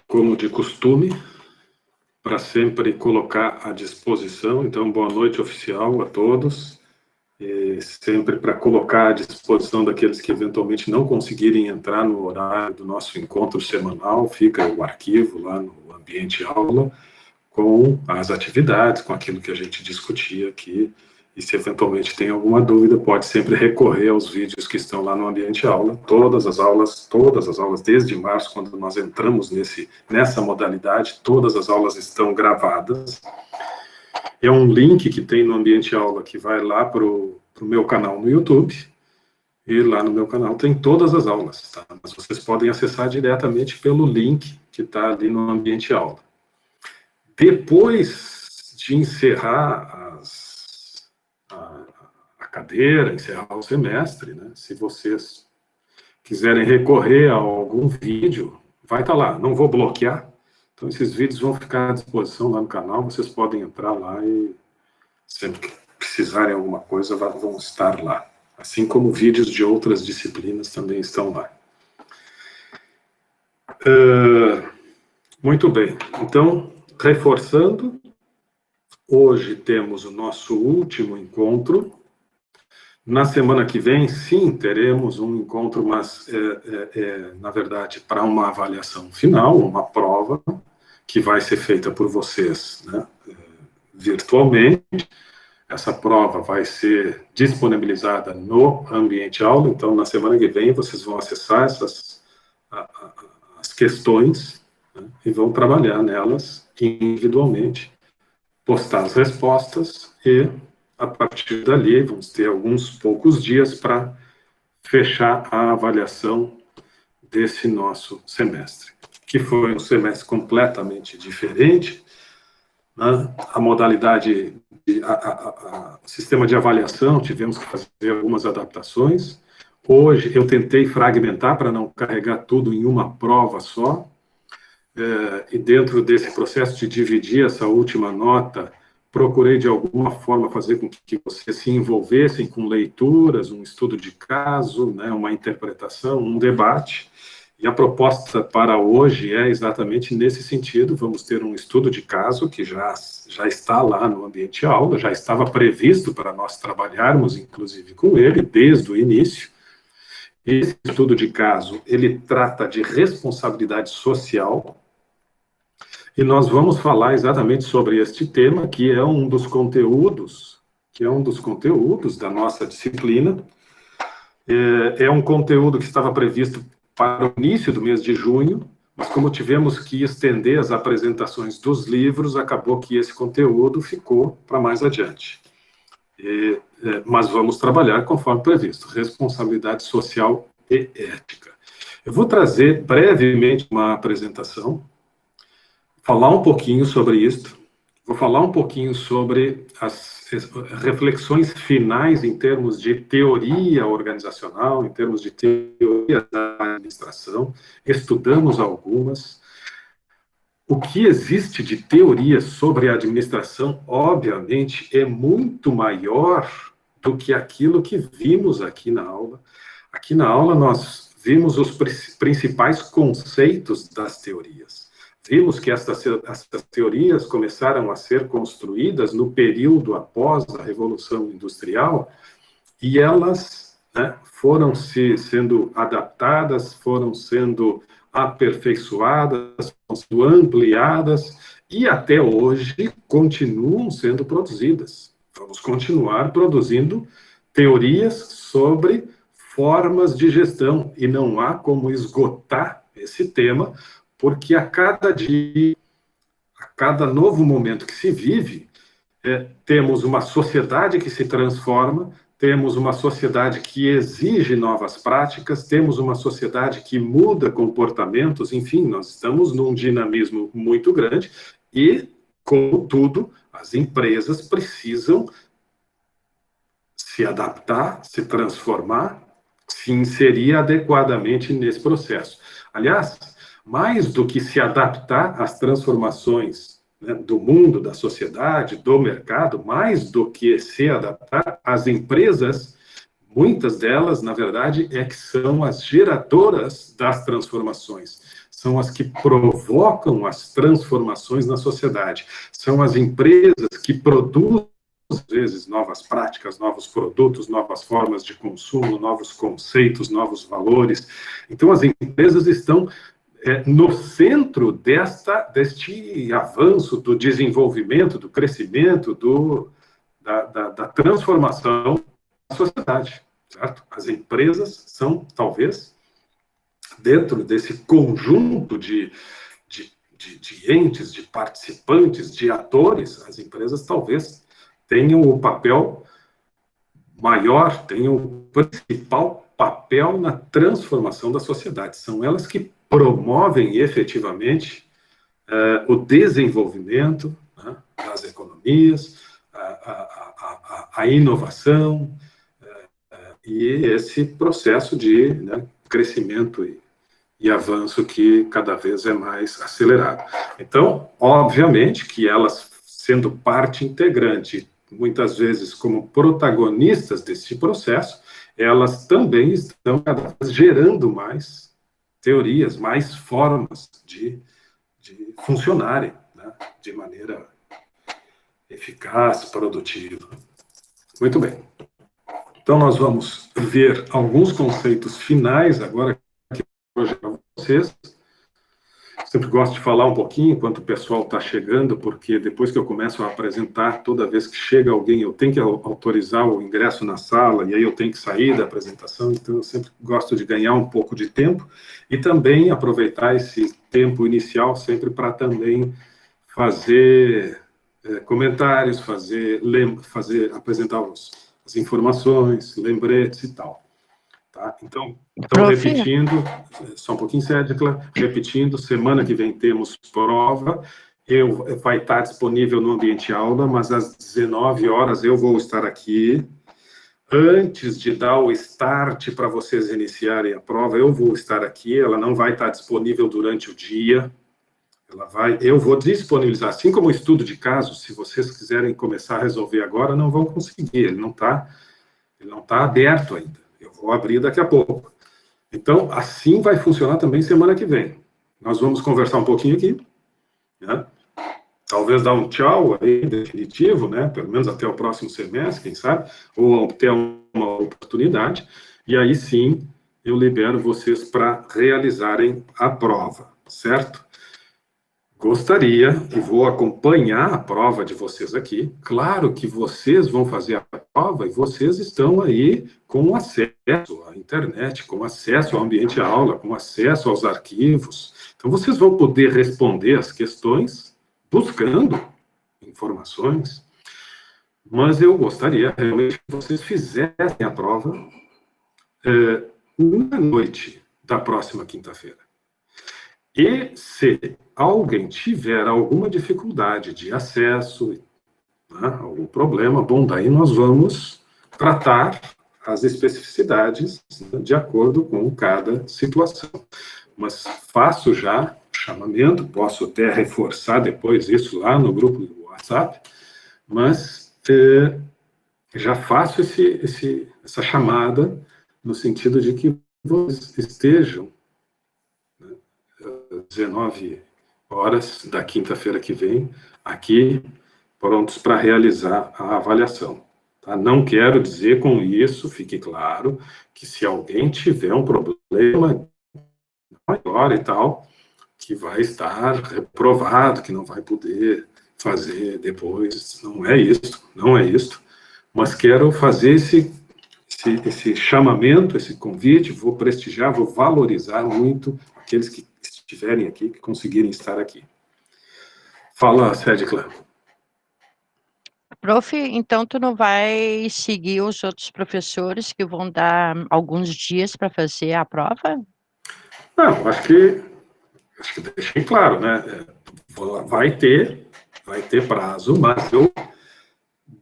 como de costume, para sempre colocar à disposição. Então, boa noite oficial a todos, e sempre para colocar à disposição daqueles que eventualmente não conseguirem entrar no horário do nosso encontro semanal, fica o arquivo lá no ambiente aula, com as atividades, com aquilo que a gente discutia aqui, e se eventualmente tem alguma dúvida, pode sempre recorrer aos vídeos que estão lá no ambiente aula. Todas as aulas, desde março, quando nós entramos nessa modalidade, todas as aulas estão gravadas. É um link que tem no ambiente aula que vai lá para o meu canal no YouTube, e lá no meu canal tem todas as aulas, tá? Mas vocês podem acessar diretamente pelo link que está ali no ambiente aula. Depois de encerrar a cadeira, encerrar o semestre, né, se vocês quiserem recorrer a algum vídeo, vai estar lá, não vou bloquear, então esses vídeos vão ficar à disposição lá no canal, vocês podem entrar lá e sempre que precisarem de alguma coisa vão estar lá, assim como vídeos de outras disciplinas também estão lá. Muito bem, então, reforçando, hoje temos o nosso último encontro. Na semana que vem, sim, teremos um encontro, mas, na verdade, para uma avaliação final, uma prova, que vai ser feita por vocês, né, virtualmente. Essa prova vai ser disponibilizada no ambiente aula, então, na semana que vem, vocês vão acessar as questões, né, e vão trabalhar nelas individualmente, postar as respostas e, a partir dali, vamos ter alguns poucos dias para fechar a avaliação desse nosso semestre, que foi um semestre completamente diferente, né? A modalidade, sistema de avaliação, tivemos que fazer algumas adaptações. Hoje eu tentei fragmentar para não carregar tudo em uma prova só, e dentro desse processo de dividir essa última nota, procurei de alguma forma fazer com que vocês se envolvessem com leituras, um estudo de caso, né, uma interpretação, um debate, e a proposta para hoje é exatamente nesse sentido. Vamos ter um estudo de caso que já está lá no ambiente aula, já estava previsto para nós trabalharmos, inclusive, com ele, desde o início. Esse estudo de caso, ele trata de responsabilidade social, e nós vamos falar exatamente sobre este tema, que é um dos conteúdos da nossa disciplina. É um conteúdo que estava previsto para o início do mês de junho, mas como tivemos que estender as apresentações dos livros, acabou que esse conteúdo ficou para mais adiante. Mas vamos trabalhar conforme previsto, responsabilidade social e ética. Eu vou trazer brevemente uma apresentação, falar um pouquinho sobre isso, vou falar um pouquinho sobre as reflexões finais em termos de teoria organizacional, em termos de teoria da administração, estudamos algumas. O que existe de teoria sobre a administração, obviamente, é muito maior do que aquilo que vimos aqui na aula. Aqui na aula nós vimos os principais conceitos das teorias. Vimos que essas teorias começaram a ser construídas no período após a Revolução Industrial, e elas, né, foram sendo adaptadas, foram sendo aperfeiçoadas, foram sendo ampliadas, e até hoje continuam sendo produzidas. Vamos continuar produzindo teorias sobre formas de gestão, e não há como esgotar esse tema, porque a cada dia, a cada novo momento que se vive, temos uma sociedade que se transforma, temos uma sociedade que exige novas práticas, temos uma sociedade que muda comportamentos, enfim, nós estamos num dinamismo muito grande e, como tudo, as empresas precisam se adaptar, se transformar, se inserir adequadamente nesse processo. Aliás, mais do que se adaptar às transformações, né, do mundo, da sociedade, do mercado, mais do que se adaptar, as empresas, muitas delas, na verdade, que são as geradoras das transformações. são as que provocam as transformações na sociedade. São as empresas que produzem, às vezes, novas práticas, novos produtos, novas formas de consumo, novos conceitos, novos valores. Então, as empresas estão no centro deste avanço do desenvolvimento, do crescimento, da transformação da sociedade, certo? As empresas são, talvez, dentro desse conjunto de entes, de participantes, de atores, as empresas talvez tenham o papel maior, tenham o principal papel na transformação da sociedade. São elas que promovem efetivamente o desenvolvimento, né, das economias, a inovação e esse processo de, né, crescimento e avanço que cada vez é mais acelerado. Então, obviamente que elas, sendo parte integrante, muitas vezes como protagonistas desse processo, elas também estão cada vez gerando mais teorias, mais formas de funcionarem, né, de maneira eficaz, produtiva. Muito bem. Então, nós vamos ver alguns conceitos finais agora que eu vou projetar para vocês. Sempre gosto de falar um pouquinho enquanto o pessoal está chegando, porque depois que eu começo a apresentar, toda vez que chega alguém, eu tenho que autorizar o ingresso na sala, e aí eu tenho que sair da apresentação, então eu sempre gosto de ganhar um pouco de tempo, e também aproveitar esse tempo inicial sempre para também fazer comentários, apresentar as informações, lembretes e tal. Tá? Então, repetindo, só um pouquinho, Cédicla, repetindo, semana que vem temos prova, vai estar disponível no ambiente aula, mas às 19 horas eu vou estar aqui. Antes de dar o start para vocês iniciarem a prova, eu vou estar aqui, ela não vai estar disponível durante o dia, eu vou disponibilizar, assim como o estudo de casos, se vocês quiserem começar a resolver agora, não vão conseguir, ele não está aberto ainda. Eu vou abrir daqui a pouco. Então, assim vai funcionar também semana que vem. Nós vamos conversar um pouquinho aqui, né? Talvez dar um tchau aí, definitivo, né? Pelo menos até o próximo semestre, quem sabe, ou ter uma oportunidade, e aí sim eu libero vocês para realizarem a prova, certo? Gostaria, e vou acompanhar a prova de vocês aqui. Claro que vocês vão fazer a prova e vocês estão aí com acesso à internet, com acesso ao ambiente aula, com acesso aos arquivos. Então, vocês vão poder responder as questões buscando informações, mas eu gostaria realmente que vocês fizessem a prova na noite da próxima quinta-feira. E se alguém tiver alguma dificuldade de acesso, né, algum problema, bom, daí nós vamos tratar as especificidades, né, de acordo com cada situação. Mas faço já o chamamento, posso até reforçar depois isso lá no grupo do WhatsApp, mas já faço essa chamada no sentido de que vocês estejam 19 horas da quinta-feira que vem, aqui, prontos para realizar a avaliação. Tá? Não quero dizer com isso, fique claro, que se alguém tiver um problema maior e tal, que vai estar reprovado, que não vai poder fazer depois, não é isso, mas quero fazer esse chamamento, esse convite, vou prestigiar, vou valorizar muito aqueles que estiverem aqui, que conseguirem estar aqui. Fala, Cédicla. Prof, então tu não vai seguir os outros professores que vão dar alguns dias para fazer a prova? Não, acho que deixei claro, né? Vai ter prazo, mas eu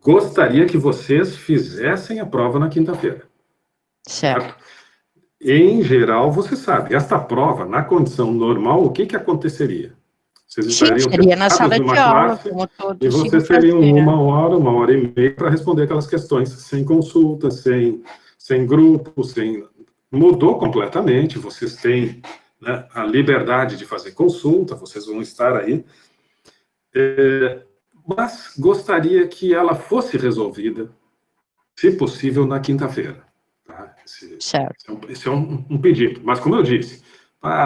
gostaria que vocês fizessem a prova na quinta-feira. Certo. Em geral, você sabe, esta prova, na condição normal, o que aconteceria? Vocês estariam seria na sala de aula, como todos, e vocês teriam uma hora e meia para responder aquelas questões, sem consulta, sem grupo, mudou completamente, vocês têm né, a liberdade de fazer consulta, vocês vão estar aí, mas gostaria que ela fosse resolvida, se possível, na quinta-feira. Tá? Esse é um pedido. Mas, como eu disse,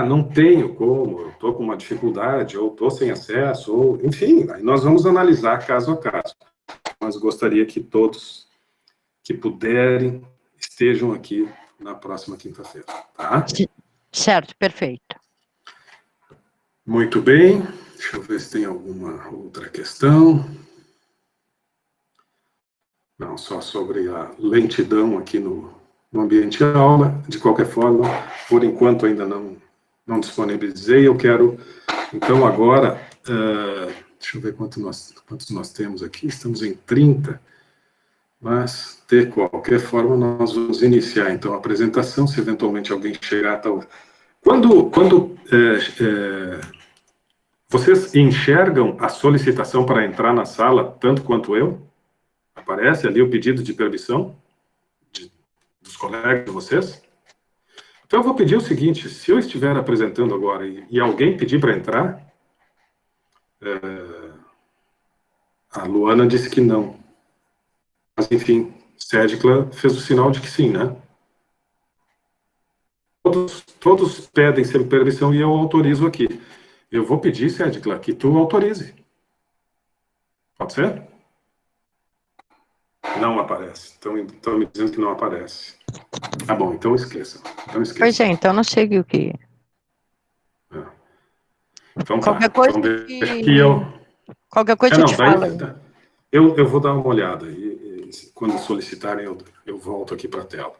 não tenho como, eu estou com uma dificuldade, ou estou sem acesso, ou, enfim, aí nós vamos analisar caso a caso. Mas gostaria que todos que puderem estejam aqui na próxima quinta-feira. Tá? Certo, perfeito. Muito bem. Deixa eu ver se tem alguma outra questão. Não, só sobre a lentidão aqui no ambiente aula. De qualquer forma, por enquanto ainda não disponibilizei. Eu quero, então, agora, deixa eu ver quantos nós temos aqui. Estamos em 30, mas, de qualquer forma, nós vamos iniciar, então, a apresentação, se eventualmente alguém chegar... Quando vocês enxergam a solicitação para entrar na sala, tanto quanto eu? Aparece ali o pedido de permissão dos colegas de vocês? Então, eu vou pedir o seguinte, se eu estiver apresentando agora e alguém pedir para entrar, a Luana disse que não. Mas, enfim, Cédicla fez o sinal de que sim, né? Todos pedem sempre permissão e eu autorizo aqui. Eu vou pedir, Cédicla, que tu autorize. Pode ser? Não aparece. Estão me dizendo que não aparece. Tá bom, então esqueça. Pois é, então não sei o que... Então qualquer tá. coisa então, que qualquer coisa eu te falo. Eu vou dar uma olhada e quando solicitarem eu volto aqui para a tela.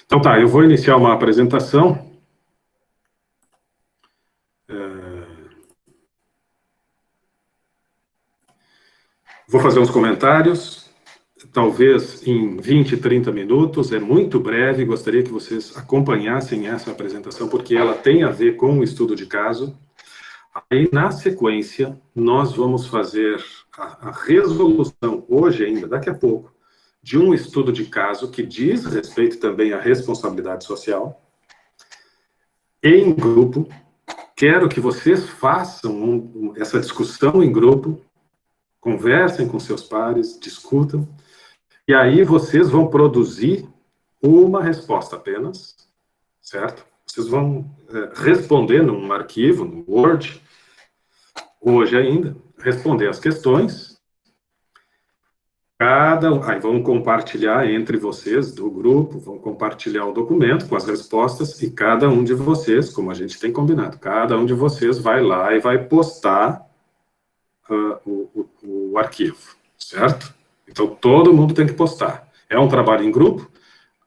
Então tá, eu vou iniciar uma apresentação. Vou fazer uns comentários, talvez em 20, 30 minutos, é muito breve, gostaria que vocês acompanhassem essa apresentação, porque ela tem a ver com o estudo de caso. Aí, na sequência, nós vamos fazer a resolução, hoje ainda, daqui a pouco, de um estudo de caso que diz respeito também à responsabilidade social, em grupo. Quero que vocês façam essa discussão em grupo, conversem com seus pares, discutam, e aí vocês vão produzir uma resposta apenas, certo? Vocês vão responder num arquivo, no Word, hoje ainda, responder as questões, aí vão compartilhar entre vocês do grupo, vão compartilhar o documento com as respostas, e cada um de vocês, como a gente tem combinado, cada um de vocês vai lá e vai postar o arquivo, certo? Então, todo mundo tem que postar. É um trabalho em grupo,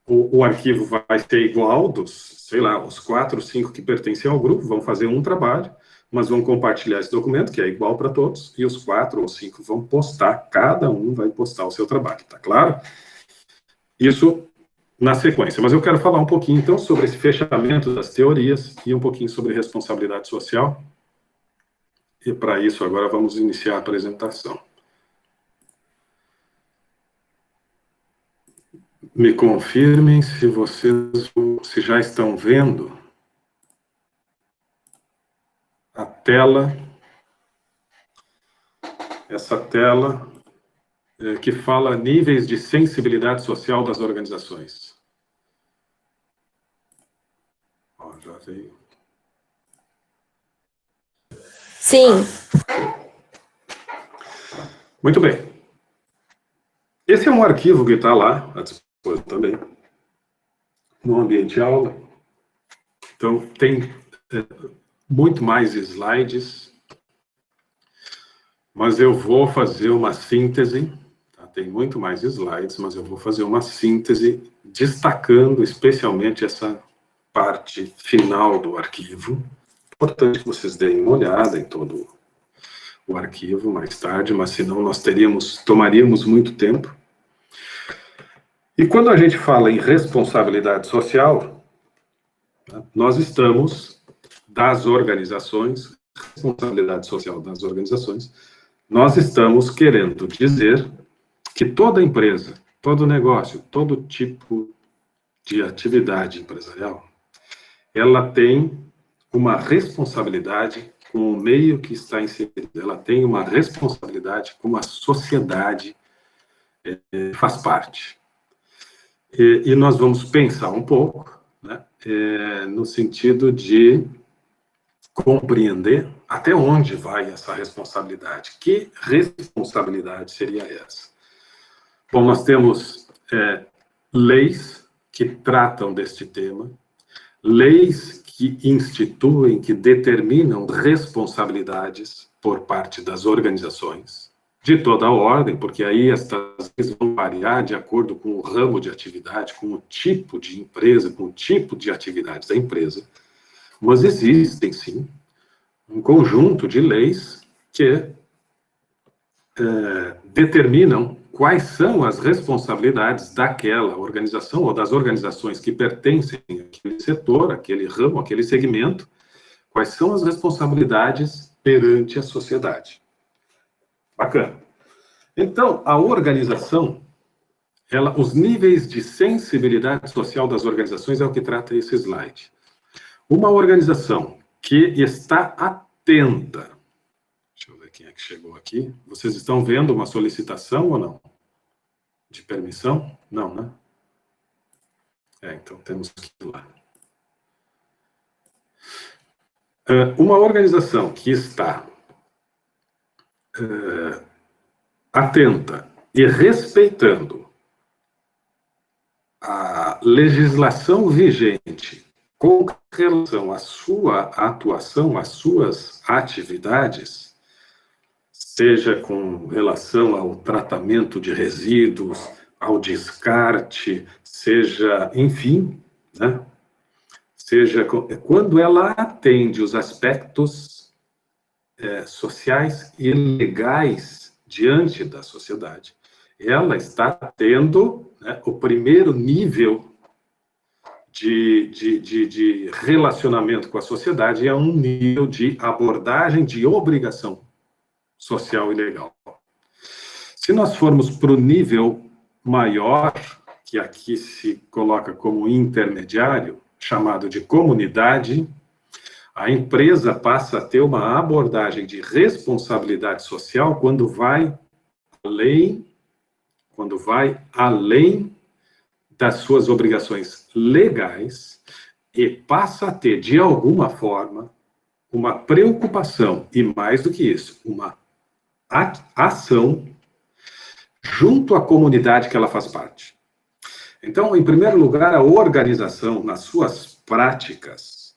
o arquivo vai ser igual sei lá, os 4, 5 que pertencem ao grupo, vão fazer um trabalho, mas vão compartilhar esse documento, que é igual para todos, e os 4 ou 5 vão postar, cada um vai postar o seu trabalho, tá claro? Isso na sequência, mas eu quero falar um pouquinho, então, sobre esse fechamento das teorias e um pouquinho sobre responsabilidade social. E para isso, agora vamos iniciar a apresentação. Me confirmem se se já estão vendo a tela, essa tela que fala níveis de sensibilidade social das organizações. Ó, já veio. Sim. Muito bem. Esse é um arquivo que está lá, à disposição também, no ambiente aula. Então, tem muito mais slides, mas eu vou fazer uma síntese, tá? Tem muito mais slides, mas eu vou fazer uma síntese destacando especialmente essa parte final do arquivo. Importante que vocês deem uma olhada em todo o arquivo mais tarde, mas senão nós tomaríamos muito tempo. E quando a gente fala em responsabilidade social, nós estamos das organizações, responsabilidade social das organizações, nós estamos querendo dizer que toda empresa, todo negócio, todo tipo de atividade empresarial, ela tem uma responsabilidade com o meio que está inserido, ela tem uma responsabilidade com a sociedade que faz parte. E nós vamos pensar um pouco, né, no sentido de compreender até onde vai essa responsabilidade. Que responsabilidade seria essa? Bom, nós temos leis que tratam deste tema, leis que instituem, que determinam responsabilidades por parte das organizações, de toda a ordem, porque aí estas leis vão variar de acordo com o ramo de atividade, com o tipo de empresa, com o tipo de atividades da empresa. Mas existem, sim, um conjunto de leis que determinam quais são as responsabilidades daquela organização ou das organizações que pertencem àquele setor, àquele ramo, àquele segmento, quais são as responsabilidades perante a sociedade. Bacana. Então, a organização, os níveis de sensibilidade social das organizações é o que trata esse slide. Uma organização que está atenta. Deixa eu ver quem é que chegou aqui. Vocês estão vendo uma solicitação ou não? De permissão? Não, né? Então temos que ir lá. Uma organização que está atenta e respeitando a legislação vigente com relação à sua atuação, às suas atividades, seja com relação ao tratamento de resíduos, ao descarte, seja, enfim, né? Seja quando ela atende os aspectos sociais e legais diante da sociedade, ela está tendo, né, o primeiro nível de relacionamento com a sociedade, é um nível de abordagem de obrigação social e legal. Se nós formos para o nível maior, que aqui se coloca como intermediário, chamado de comunidade, a empresa passa a ter uma abordagem de responsabilidade social quando vai além das suas obrigações legais e passa a ter, de alguma forma, uma preocupação, e mais do que isso, uma ação junto à comunidade que ela faz parte. Então, em primeiro lugar, a organização, nas suas práticas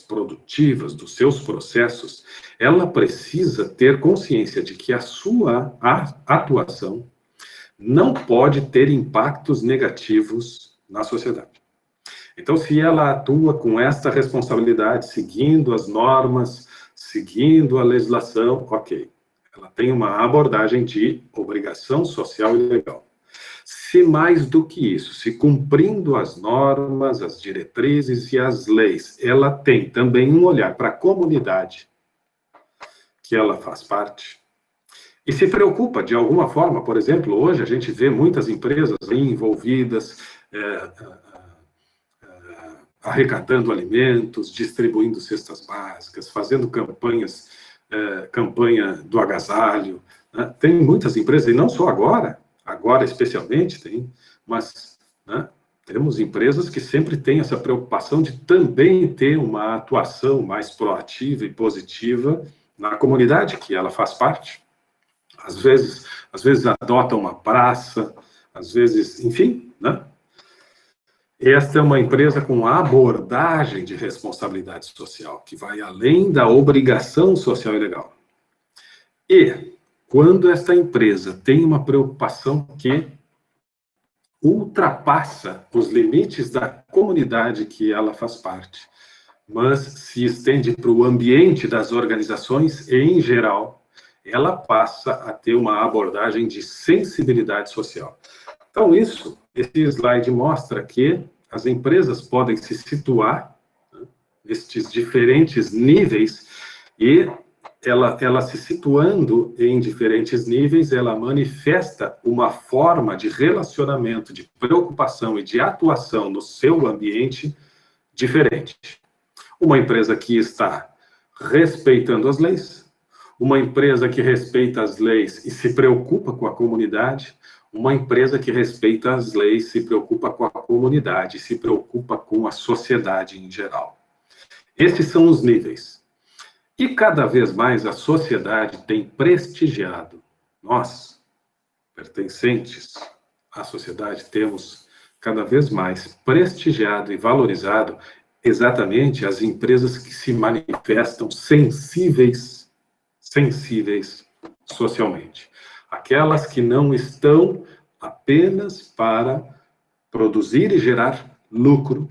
produtivas, dos seus processos, ela precisa ter consciência de que a sua atuação não pode ter impactos negativos na sociedade. Então, se ela atua com esta responsabilidade, seguindo as normas, seguindo a legislação, ok. Ela tem uma abordagem de obrigação social e legal. Se mais do que isso, se cumprindo as normas, as diretrizes e as leis, ela tem também um olhar para a comunidade que ela faz parte, e se preocupa de alguma forma, por exemplo, hoje a gente vê muitas empresas envolvidas, arrecadando alimentos, distribuindo cestas básicas, fazendo campanha do agasalho, né? Tem muitas empresas, e não só agora especialmente tem, mas, né, temos empresas que sempre têm essa preocupação de também ter uma atuação mais proativa e positiva na comunidade que ela faz parte. Às vezes adota uma praça, às vezes, enfim, né? Esta é uma empresa com abordagem de responsabilidade social, que vai além da obrigação social e legal. E, quando esta empresa tem uma preocupação que ultrapassa os limites da comunidade que ela faz parte, mas se estende para o ambiente das organizações e, em geral, ela passa a ter uma abordagem de sensibilidade social. Então, esse slide mostra que as empresas podem se situar, né, nestes diferentes níveis, e ela se situando em diferentes níveis, ela manifesta uma forma de relacionamento, de preocupação e de atuação no seu ambiente diferente. Uma empresa que está respeitando as leis, uma empresa que respeita as leis e se preocupa com a comunidade, uma empresa que respeita as leis, se preocupa com a comunidade, se preocupa com a sociedade em geral. Esses são os níveis. E cada vez mais a sociedade tem prestigiado. Nós, pertencentes à sociedade, temos cada vez mais prestigiado e valorizado exatamente as empresas que se manifestam sensíveis socialmente. Aquelas que não estão apenas para produzir e gerar lucro,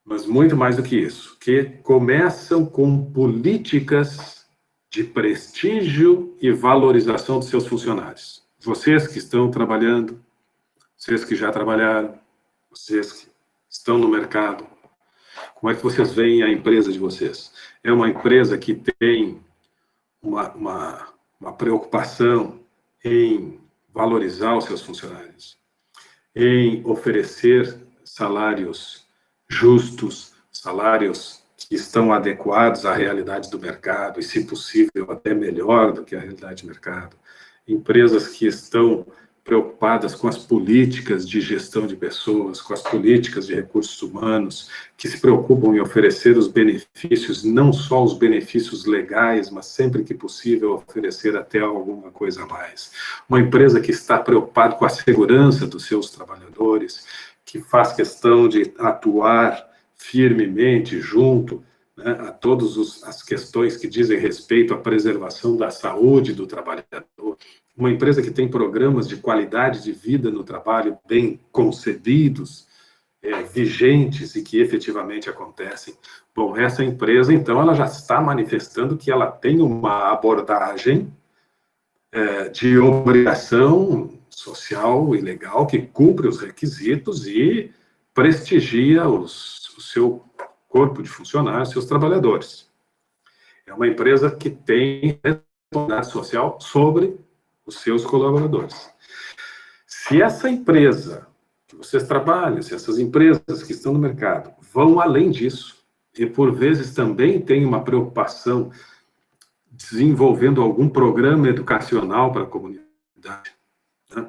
mas muito mais do que isso, que começam com políticas de prestígio e valorização dos seus funcionários. Vocês que estão trabalhando, vocês que já trabalharam, vocês que estão no mercado, como é que vocês veem a empresa de vocês? É uma empresa que tem uma preocupação em valorizar os seus funcionários, em oferecer salários justos, salários que estão adequados à realidade do mercado e, se possível, até melhor do que a realidade do mercado. Empresas que estão preocupadas com as políticas de gestão de pessoas, com as políticas de recursos humanos, que se preocupam em oferecer os benefícios, não só os benefícios legais, mas sempre que possível oferecer até alguma coisa a mais. Uma empresa que está preocupada com a segurança dos seus trabalhadores, que faz questão de atuar firmemente junto, né, a todas as questões que dizem respeito à preservação da saúde do trabalhador. Uma empresa que tem programas de qualidade de vida no trabalho bem concebidos, vigentes e que efetivamente acontecem. Bom, essa empresa, então, ela já está manifestando que ela tem uma abordagem de obrigação social e legal que cumpre os requisitos e prestigia o seu corpo de funcionários, seus trabalhadores. É uma empresa que tem responsabilidade social sobre os seus colaboradores. Se essa empresa que vocês trabalham, se essas empresas que estão no mercado vão além disso, e por vezes também tem uma preocupação desenvolvendo algum programa educacional para a comunidade, né?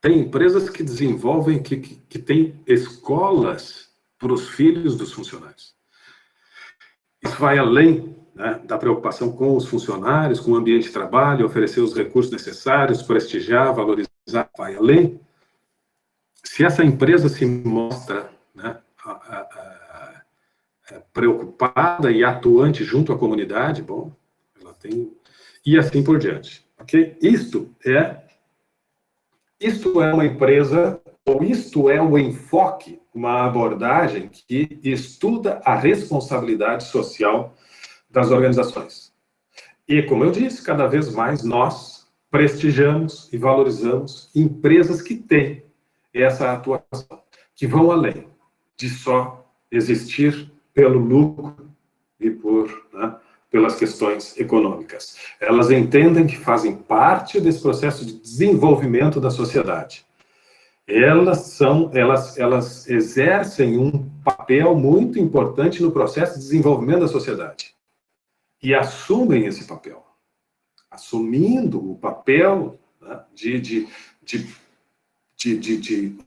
Tem empresas que desenvolvem, que têm escolas para os filhos dos funcionários. Isso vai além, né, da preocupação com os funcionários, com o ambiente de trabalho, oferecer os recursos necessários, prestigiar, valorizar, vai além. Se essa empresa se mostra, né, preocupada e atuante junto à comunidade, bom, ela tem... E assim por diante. Okay? Isto é uma empresa, ou isto é o enfoque, uma abordagem que estuda a responsabilidade social das organizações. E, como eu disse, cada vez mais nós prestigiamos e valorizamos empresas que têm essa atuação, que vão além de só existir pelo lucro e pelas questões econômicas. Elas entendem que fazem parte desse processo de desenvolvimento da sociedade. Elas exercem um papel muito importante no processo de desenvolvimento da sociedade. E assumem esse papel. Assumindo o papel, né, de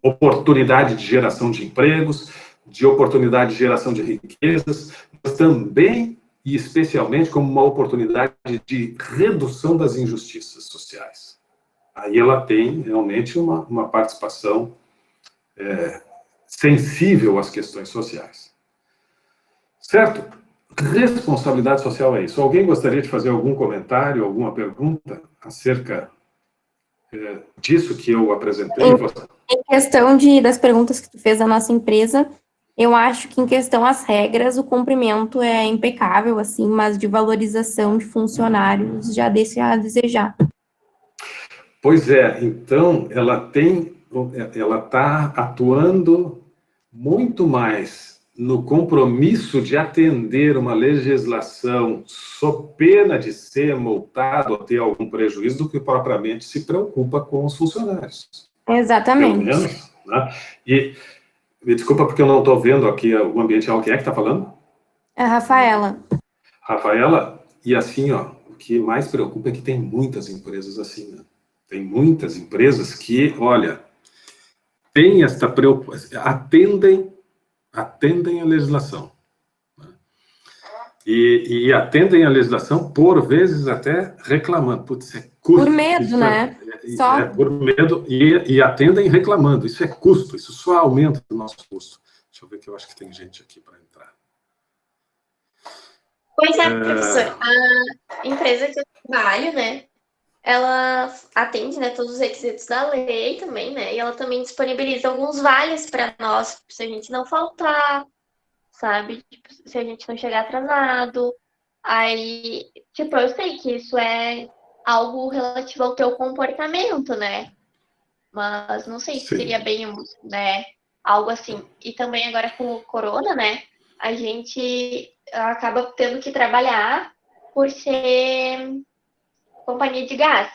oportunidade de geração de empregos, de oportunidade de geração de riquezas, mas também e especialmente como uma oportunidade de redução das injustiças sociais. Aí ela tem realmente uma participação sensível às questões sociais. Certo? Responsabilidade social é isso. Alguém gostaria de fazer algum comentário, alguma pergunta acerca disso que eu apresentei? Em questão das perguntas que tu fez da nossa empresa, eu acho que em questão às regras, o cumprimento é impecável, assim, mas de valorização de funcionários já deixa a desejar. Pois é, então ela está atuando muito mais no compromisso de atender uma legislação sob pena de ser multado ou ter algum prejuízo do que propriamente se preocupa com os funcionários. Exatamente. Pelo menos, né? E Me desculpa porque eu não estou vendo aqui o ambiente. Quem é que está falando? A Rafaela. Rafaela, e assim, ó, o que mais preocupa é que tem muitas empresas assim, né? Tem muitas empresas que, olha, têm esta preocupação, atendem a legislação. Né? E atendem a legislação, por vezes, até reclamando. Putz, isso é custo. Por medo, né? Só. Por medo, e atendem reclamando. Isso é custo, isso só aumenta o nosso custo. Deixa eu ver que eu acho que tem gente aqui para entrar. Pois é, professor. A empresa que eu trabalho, né, ela atende, né, todos os requisitos da lei também, né, e ela também disponibiliza alguns vales para nós, se a gente não faltar, sabe? Tipo, se a gente não chegar atrasado. Aí, tipo, eu sei que isso é algo relativo ao teu comportamento, né? Mas não sei se Sim. seria bem, né, algo assim. E também agora com o corona, né, a gente acaba tendo que trabalhar por ser companhia de gás.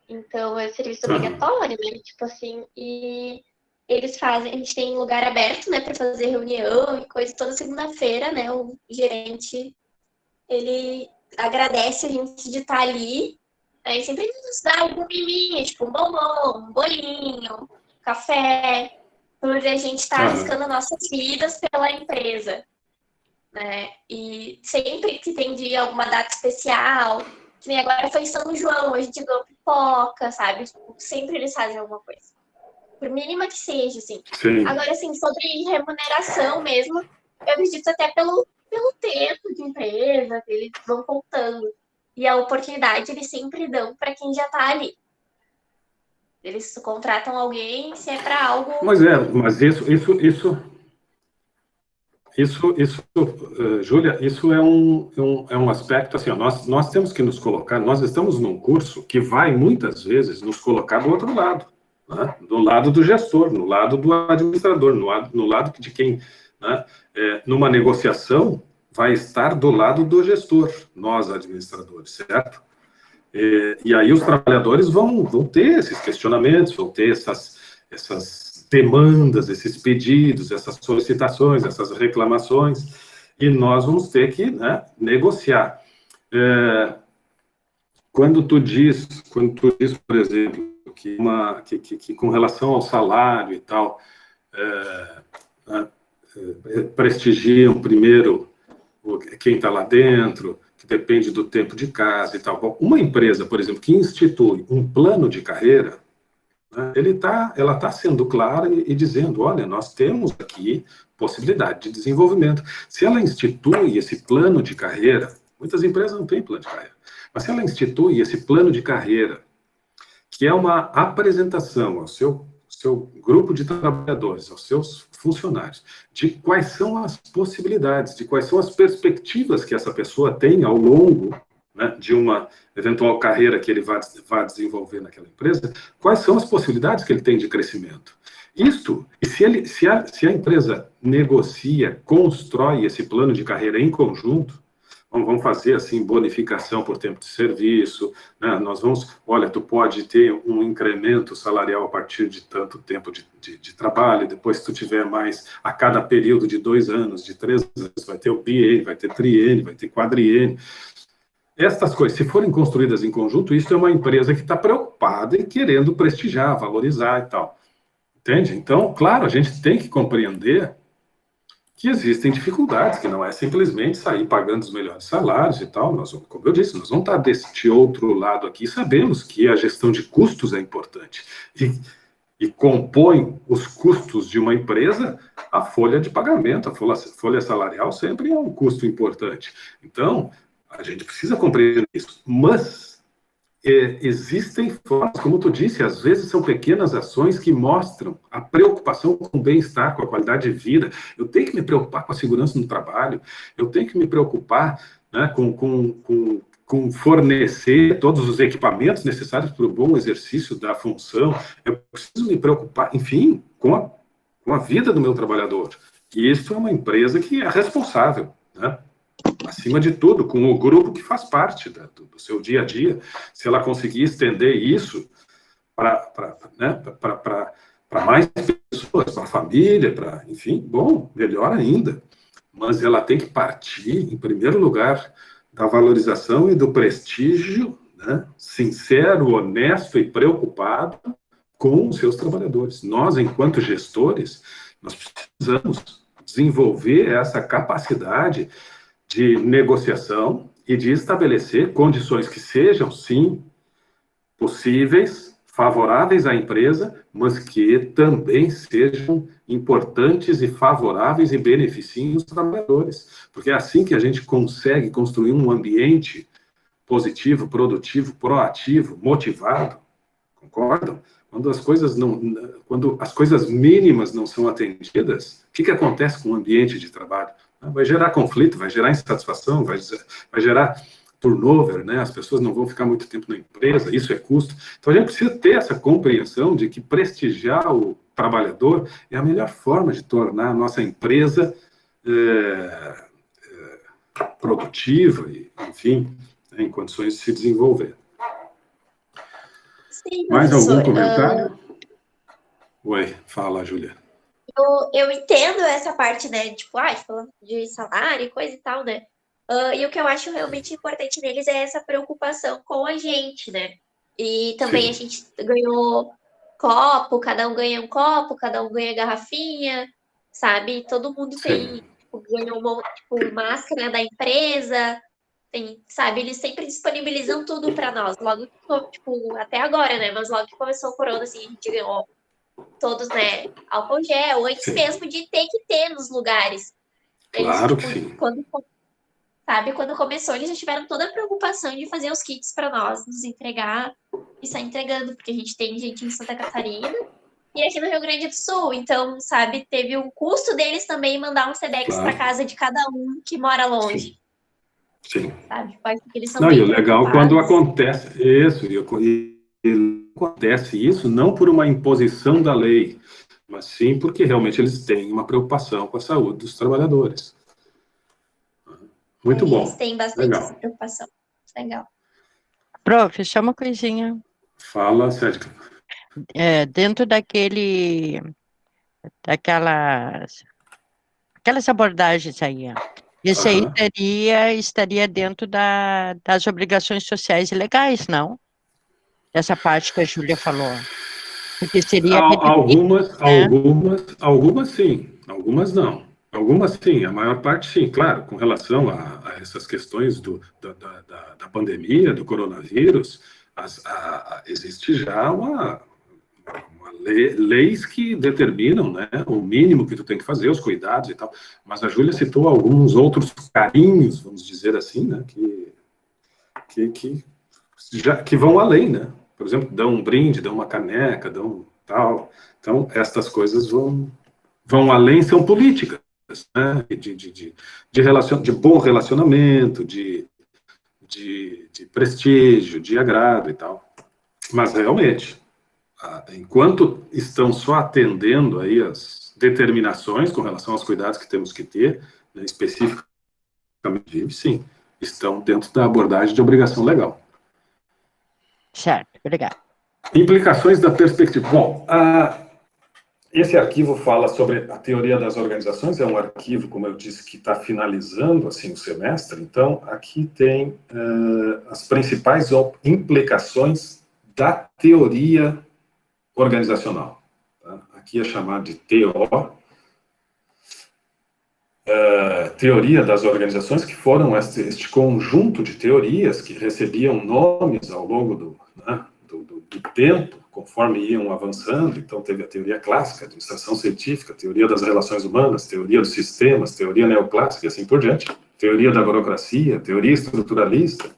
Então, é serviço obrigatório, né? Tipo assim, e eles fazem, a gente tem lugar aberto, né, para fazer reunião e coisa. Toda segunda-feira, né, o gerente, ele agradece a gente de estar ali. Aí sempre nos dá algum miminho, tipo um bombom, um bolinho, café, por a gente estar arriscando nossas vidas pela empresa, né? E sempre que tem dia, alguma data especial, que nem agora foi São João, a gente ganhou pipoca, sabe? Tipo, sempre eles fazem alguma coisa. Por mínima que seja, assim. Sim. Agora, assim, sobre remuneração mesmo, eu acredito até pelo tempo de empresa, que eles vão contando. E a oportunidade eles sempre dão para quem já está ali. Eles contratam alguém se é para algo... Mas Júlia, isso é um aspecto assim, ó, nós temos que nos colocar, nós estamos num curso que vai muitas vezes nos colocar do outro lado, né? Do lado do gestor, no lado do administrador, no lado de quem, né? Numa negociação, vai estar do lado do gestor, nós administradores, certo? E aí os trabalhadores vão ter esses questionamentos, vão ter essas demandas, esses pedidos, essas solicitações, essas reclamações, e nós vamos ter que, né, negociar. Quando tu diz, por exemplo, que com relação ao salário e tal, prestigiam primeiro quem está lá dentro, que depende do tempo de casa e tal. Bom, uma empresa, por exemplo, que institui um plano de carreira, né, ela está sendo clara e dizendo, olha, nós temos aqui possibilidade de desenvolvimento. Se ela institui esse plano de carreira, muitas empresas não têm plano de carreira, mas se ela institui esse plano de carreira, que é uma apresentação ao seu grupo de trabalhadores, aos seus funcionários, de quais são as possibilidades, de quais são as perspectivas que essa pessoa tem ao longo, né, de uma eventual carreira que ele vá desenvolver naquela empresa, quais são as possibilidades que ele tem de crescimento. Isto, e se a empresa negocia, constrói esse plano de carreira em conjunto, vamos fazer assim, bonificação por tempo de serviço, né? Nós vamos, olha, tu pode ter um incremento salarial a partir de tanto tempo de trabalho, depois se tu tiver mais, a cada período de 2 anos, de 3 anos, vai ter o biênio, vai ter triênio, vai ter quadriênio. Estas coisas, se forem construídas em conjunto, isso é uma empresa que está preocupada e querendo prestigiar, valorizar e tal. Entende? Então, claro, a gente tem que compreender que existem dificuldades, que não é simplesmente sair pagando os melhores salários e tal. Nós, como eu disse, nós vamos estar deste outro lado aqui, sabemos que a gestão de custos é importante. E compõe os custos de uma empresa a folha de pagamento, a folha salarial sempre é um custo importante. Então, a gente precisa compreender isso. Mas existem formas, como tu disse, às vezes são pequenas ações que mostram a preocupação com o bem-estar, com a qualidade de vida. Eu tenho que me preocupar com a segurança no trabalho, eu tenho que me preocupar, né, com fornecer todos os equipamentos necessários para o bom exercício da função. Eu preciso me preocupar, enfim, com a vida do meu trabalhador. E isso é uma empresa que é responsável, né? Acima de tudo, com o grupo que faz parte do seu dia a dia. Se ela conseguir estender isso para para mais pessoas, para a família, enfim, bom, melhor ainda. Mas ela tem que partir, em primeiro lugar, da valorização e do prestígio, né, sincero, honesto e preocupado com os seus trabalhadores. Nós, enquanto gestores, nós precisamos desenvolver essa capacidade de negociação e de estabelecer condições que sejam, sim, possíveis, favoráveis à empresa, mas que também sejam importantes e favoráveis e beneficiem os trabalhadores. Porque é assim que a gente consegue construir um ambiente positivo, produtivo, proativo, motivado. Concordam? Quando as coisas mínimas não são atendidas, o que acontece com o ambiente de trabalho? Vai gerar conflito, vai gerar insatisfação, vai gerar turnover, né? As pessoas não vão ficar muito tempo na empresa, isso é custo. Então, a gente precisa ter essa compreensão de que prestigiar o trabalhador é a melhor forma de tornar a nossa empresa produtiva e, enfim, né, em condições de se desenvolver. Sim, Mais algum professor. comentário? Oi, fala, Júlia. Eu entendo essa parte, né? Tipo, falando de salário e coisa e tal, né? E o que eu acho realmente importante neles é essa preocupação com a gente, né? E também Sim. a gente ganhou copo, cada um ganha um copo, cada um ganha garrafinha, sabe? Todo mundo tem, ganhou uma máscara da empresa, sabe? Eles sempre disponibilizam tudo para nós. Logo que, até agora, né? Mas logo que começou o corona, assim, a gente ganhou todos, né? Álcool gel, antes mesmo de ter que ter nos lugares. Claro Eles, que sim. Quando começou, eles já tiveram toda a preocupação de fazer os kits para nós, nos entregar e sair entregando, porque a gente tem gente em Santa Catarina e aqui no Rio Grande do Sul. Então, sabe, teve o custo deles também mandar um Sedex para casa de cada um que mora longe. Sim. Sabe? Pode ser que eles são Não, bem e o legal quando preocupados. acontece isso, e acontece isso não por uma imposição da lei, mas sim porque realmente eles têm uma preocupação com a saúde dos trabalhadores. Muito bom. Eles têm bastante essa Legal. preocupação. Legal. Prof, só uma coisinha. Fala, Sérgio. Dentro aquelas abordagens aí, isso aí estaria dentro das obrigações sociais e legais, não? Essa parte que a Júlia falou. Porque seria Algumas sim, algumas não. Algumas sim, a maior parte sim, claro, com relação a essas questões da pandemia, do coronavírus, existe já leis que determinam, né, o mínimo que tu tem que fazer, os cuidados e tal, mas a Júlia citou alguns outros carinhos, vamos dizer assim, né, que vão além, né? Por exemplo, dão um brinde, dão uma caneca, dão tal. Então, estas coisas vão além, são políticas, né? De bom relacionamento, de prestígio, de agrado e tal. Mas, realmente, enquanto estão só atendendo aí as determinações com relação aos cuidados que temos que ter, né, especificamente, sim, estão dentro da abordagem de obrigação legal. Certo, obrigado. Implicações da perspectiva. Bom, esse arquivo fala sobre a teoria das organizações, é um arquivo, como eu disse, que está finalizando assim, o semestre, então aqui tem as principais implicações da teoria organizacional. Tá? Aqui é chamado de TO, teoria das organizações, que foram este conjunto de teorias que recebiam nomes ao longo do tempo, conforme iam avançando. Então, teve a teoria clássica, administração científica, teoria das relações humanas, teoria dos sistemas, teoria neoclássica e assim por diante, teoria da burocracia, teoria estruturalista.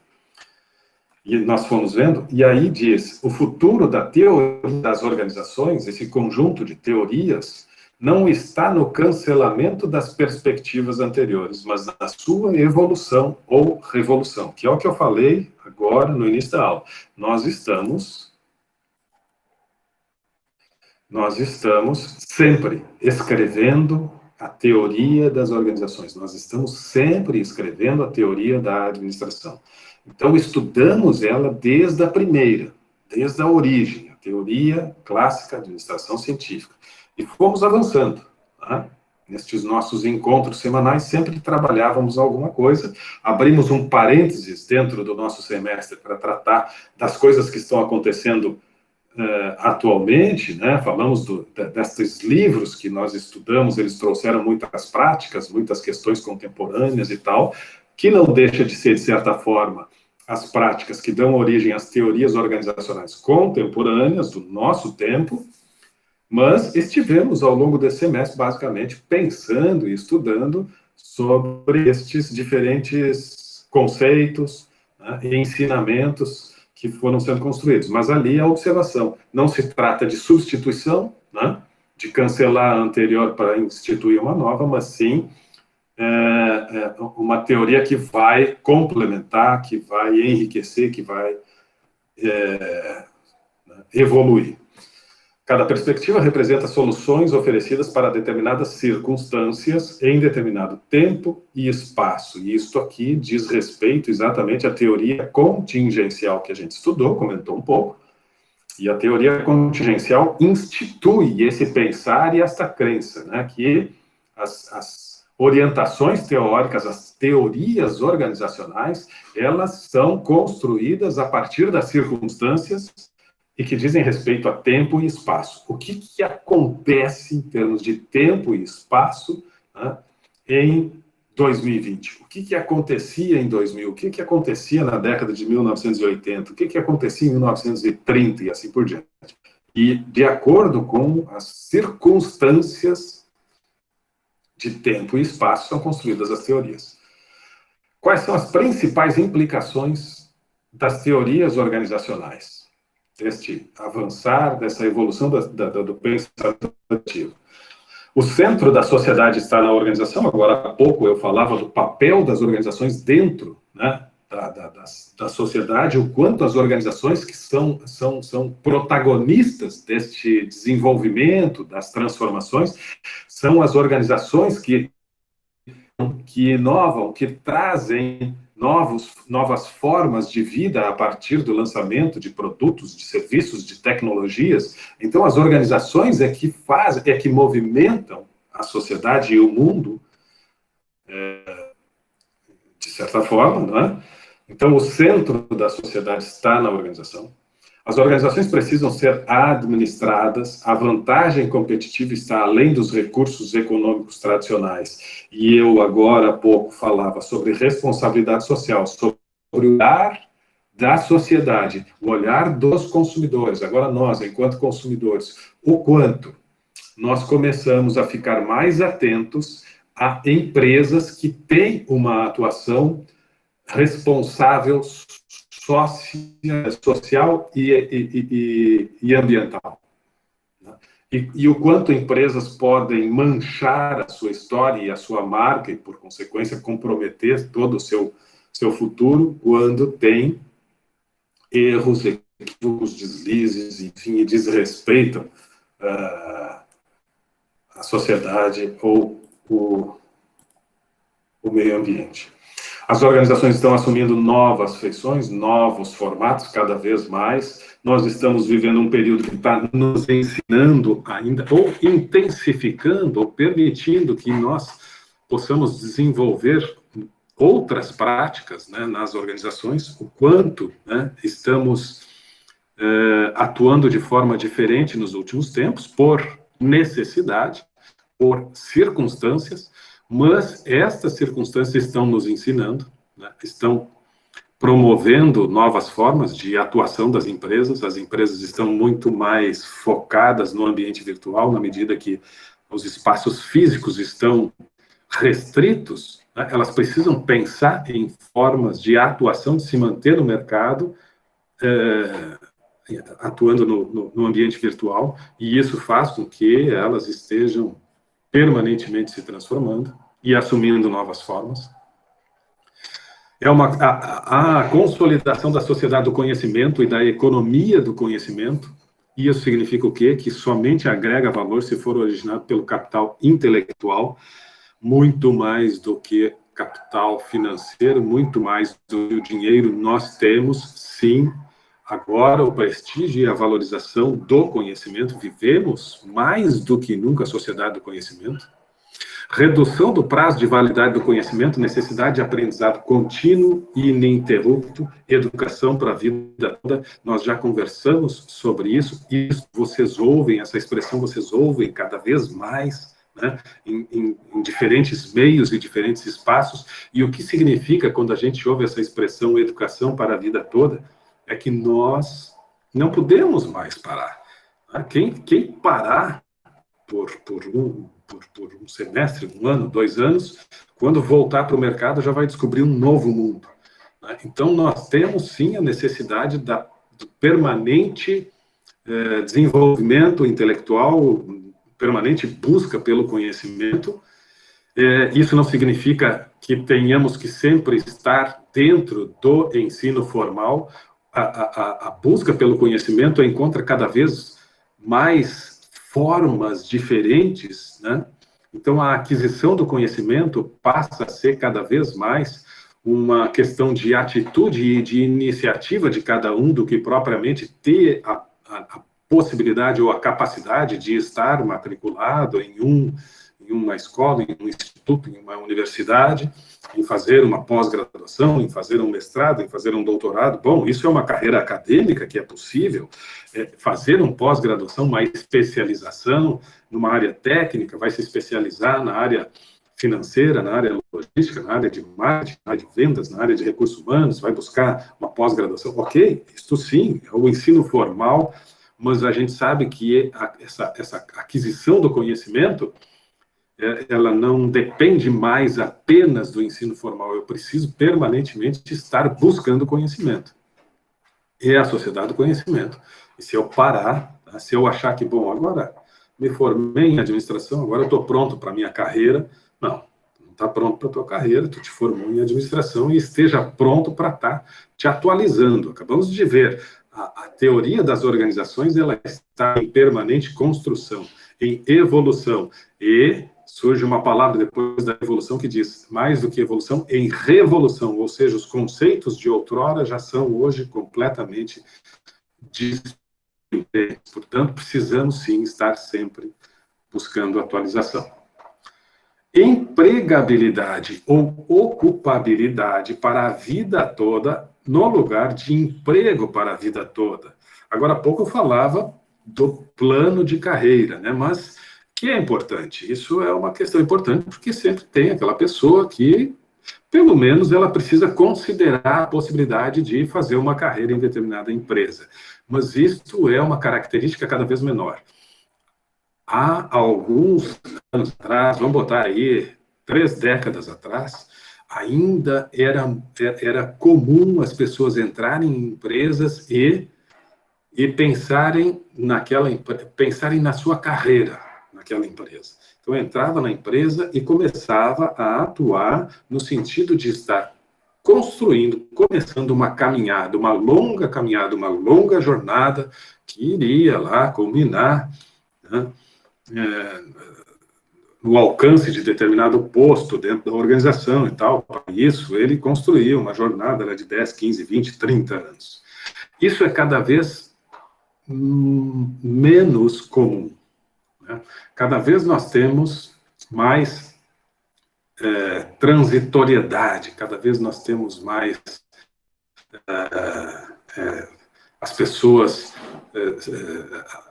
E nós fomos vendo, e aí diz, o futuro da teoria das organizações, esse conjunto de teorias, não está no cancelamento das perspectivas anteriores, mas na sua evolução ou revolução, que é o que eu falei agora no início da aula. Nós estamos sempre escrevendo a teoria das organizações, nós estamos sempre escrevendo a teoria da administração. Então, estudamos ela desde a primeira, desde a origem, teoria clássica, administração científica. E fomos avançando, né? Nestes nossos encontros semanais, sempre trabalhávamos alguma coisa, abrimos um parênteses dentro do nosso semestre para tratar das coisas que estão acontecendo atualmente, né? Falamos desses livros que nós estudamos, eles trouxeram muitas práticas, muitas questões contemporâneas e tal, que não deixa de ser, de certa forma, as práticas que dão origem às teorias organizacionais contemporâneas do nosso tempo, mas estivemos, ao longo desse semestre, basicamente, pensando e estudando sobre estes diferentes conceitos, né, e ensinamentos que foram sendo construídos. Mas ali a observação, não se trata de substituição, né, de cancelar a anterior para instituir uma nova, mas sim uma teoria que vai complementar, que vai enriquecer, que vai evoluir. Cada perspectiva representa soluções oferecidas para determinadas circunstâncias em determinado tempo e espaço. E isto aqui diz respeito exatamente à teoria contingencial que a gente estudou, comentou um pouco. E a teoria contingencial institui esse pensar e esta crença, né, que as orientações teóricas, as teorias organizacionais, elas são construídas a partir das circunstâncias e que dizem respeito a tempo e espaço. O que acontece em termos de tempo e espaço, né, em 2020? O que acontecia em 2000? O que acontecia na década de 1980? O que acontecia em 1930 e assim por diante? E, de acordo com as circunstâncias de tempo e espaço, são construídas as teorias. Quais são as principais implicações das teorias organizacionais? Deste avançar, dessa evolução do pensamento ativo. O centro da sociedade está na organização. Agora há pouco eu falava do papel das organizações dentro, né, da sociedade, o quanto as organizações que são protagonistas deste desenvolvimento, das transformações, são as organizações que inovam, que trazem novas formas de vida a partir do lançamento de produtos, de serviços, de tecnologias. Então, as organizações é que movimentam a sociedade e o mundo, de certa forma, não é? Então, o centro da sociedade está na organização. As organizações precisam ser administradas, a vantagem competitiva está além dos recursos econômicos tradicionais. E eu, agora há pouco, falava sobre responsabilidade social, sobre o olhar da sociedade, o olhar dos consumidores. Agora nós, enquanto consumidores, o quanto nós começamos a ficar mais atentos a empresas que têm uma atuação responsável social e ambiental. E o quanto empresas podem manchar a sua história e a sua marca e, por consequência, comprometer todo o seu futuro quando tem erros, equívocos, deslizes, enfim, e desrespeitam a sociedade ou o meio ambiente. As organizações estão assumindo novas feições, novos formatos, cada vez mais. Nós estamos vivendo um período que está nos ensinando ainda, ou intensificando, ou permitindo que nós possamos desenvolver outras práticas, né, nas organizações, o quanto, né, estamos atuando de forma diferente nos últimos tempos, por necessidade, por circunstâncias, mas estas circunstâncias estão nos ensinando, né, estão promovendo novas formas de atuação das empresas. As empresas estão muito mais focadas no ambiente virtual, na medida que os espaços físicos estão restritos, né, elas precisam pensar em formas de atuação, de se manter no mercado, atuando no ambiente virtual, e isso faz com que elas estejam permanentemente se transformando e assumindo novas formas. É a consolidação da sociedade do conhecimento e da economia do conhecimento. E isso significa o quê? Que somente agrega valor se for originado pelo capital intelectual, muito mais do que capital financeiro, muito mais do que o dinheiro. Nós temos, sim, agora o prestígio e a valorização do conhecimento, vivemos mais do que nunca a sociedade do conhecimento. Redução do prazo de validade do conhecimento, necessidade de aprendizado contínuo e ininterrupto, educação para a vida toda. Nós já conversamos sobre isso, e vocês ouvem, essa expressão vocês ouvem cada vez mais, né, em diferentes meios e diferentes espaços. E o que significa quando a gente ouve essa expressão educação para a vida toda? É que nós não podemos mais parar. Né? Quem parar por um semestre, 1 ano, 2 anos, quando voltar para o mercado já vai descobrir um novo mundo. Né? Então, nós temos sim a necessidade do permanente desenvolvimento intelectual, permanente busca pelo conhecimento. Isso não significa que tenhamos que sempre estar dentro do ensino formal. A busca pelo conhecimento encontra cada vez mais formas diferentes, né? Então, a aquisição do conhecimento passa a ser cada vez mais uma questão de atitude e de iniciativa de cada um do que propriamente ter a possibilidade ou a capacidade de estar matriculado em uma escola, em um instituto, em uma universidade, em fazer uma pós-graduação, em fazer um mestrado, em fazer um doutorado. Bom, isso é uma carreira acadêmica que é possível. Fazer uma pós-graduação, uma especialização numa área técnica, vai se especializar na área financeira, na área logística, na área de marketing, na área de vendas, na área de recursos humanos, vai buscar uma pós-graduação. Ok, isto sim, é o ensino formal, mas a gente sabe que essa aquisição do conhecimento, ela não depende mais apenas do ensino formal. Eu preciso permanentemente estar buscando conhecimento. É a sociedade do conhecimento. E se eu parar, se eu achar que, bom, agora me formei em administração, agora eu estou pronto para a minha carreira, não está pronto para a tua carreira, tu te formou em administração e esteja pronto para estar te atualizando. Acabamos de ver, a teoria das organizações, ela está em permanente construção, em evolução, e surge uma palavra depois da evolução que diz, mais do que evolução, em revolução, ou seja, os conceitos de outrora já são hoje completamente diferentes. Portanto, precisamos sim estar sempre buscando atualização. Empregabilidade ou ocupabilidade para a vida toda, no lugar de emprego para a vida toda. Agora há pouco eu falava do plano de carreira, né? Mas que é importante. Isso é uma questão importante, porque sempre tem aquela pessoa que, pelo menos, ela precisa considerar a possibilidade de fazer uma carreira em determinada empresa. Mas isto é uma característica cada vez menor. Há alguns anos atrás, vamos botar aí 3 décadas atrás, ainda era comum as pessoas entrarem em empresas e pensarem pensarem na sua carreira naquela empresa. Então, eu entrava na empresa e começava a atuar no sentido de estar começando uma caminhada, uma longa caminhada, uma longa jornada que iria lá culminar, né, no alcance de determinado posto dentro da organização e tal. Para isso, ele construía uma jornada de 10, 15, 20, 30 anos. Isso é cada vez menos comum. Né? Cada vez nós temos mais transitoriedade, cada vez nós temos mais as pessoas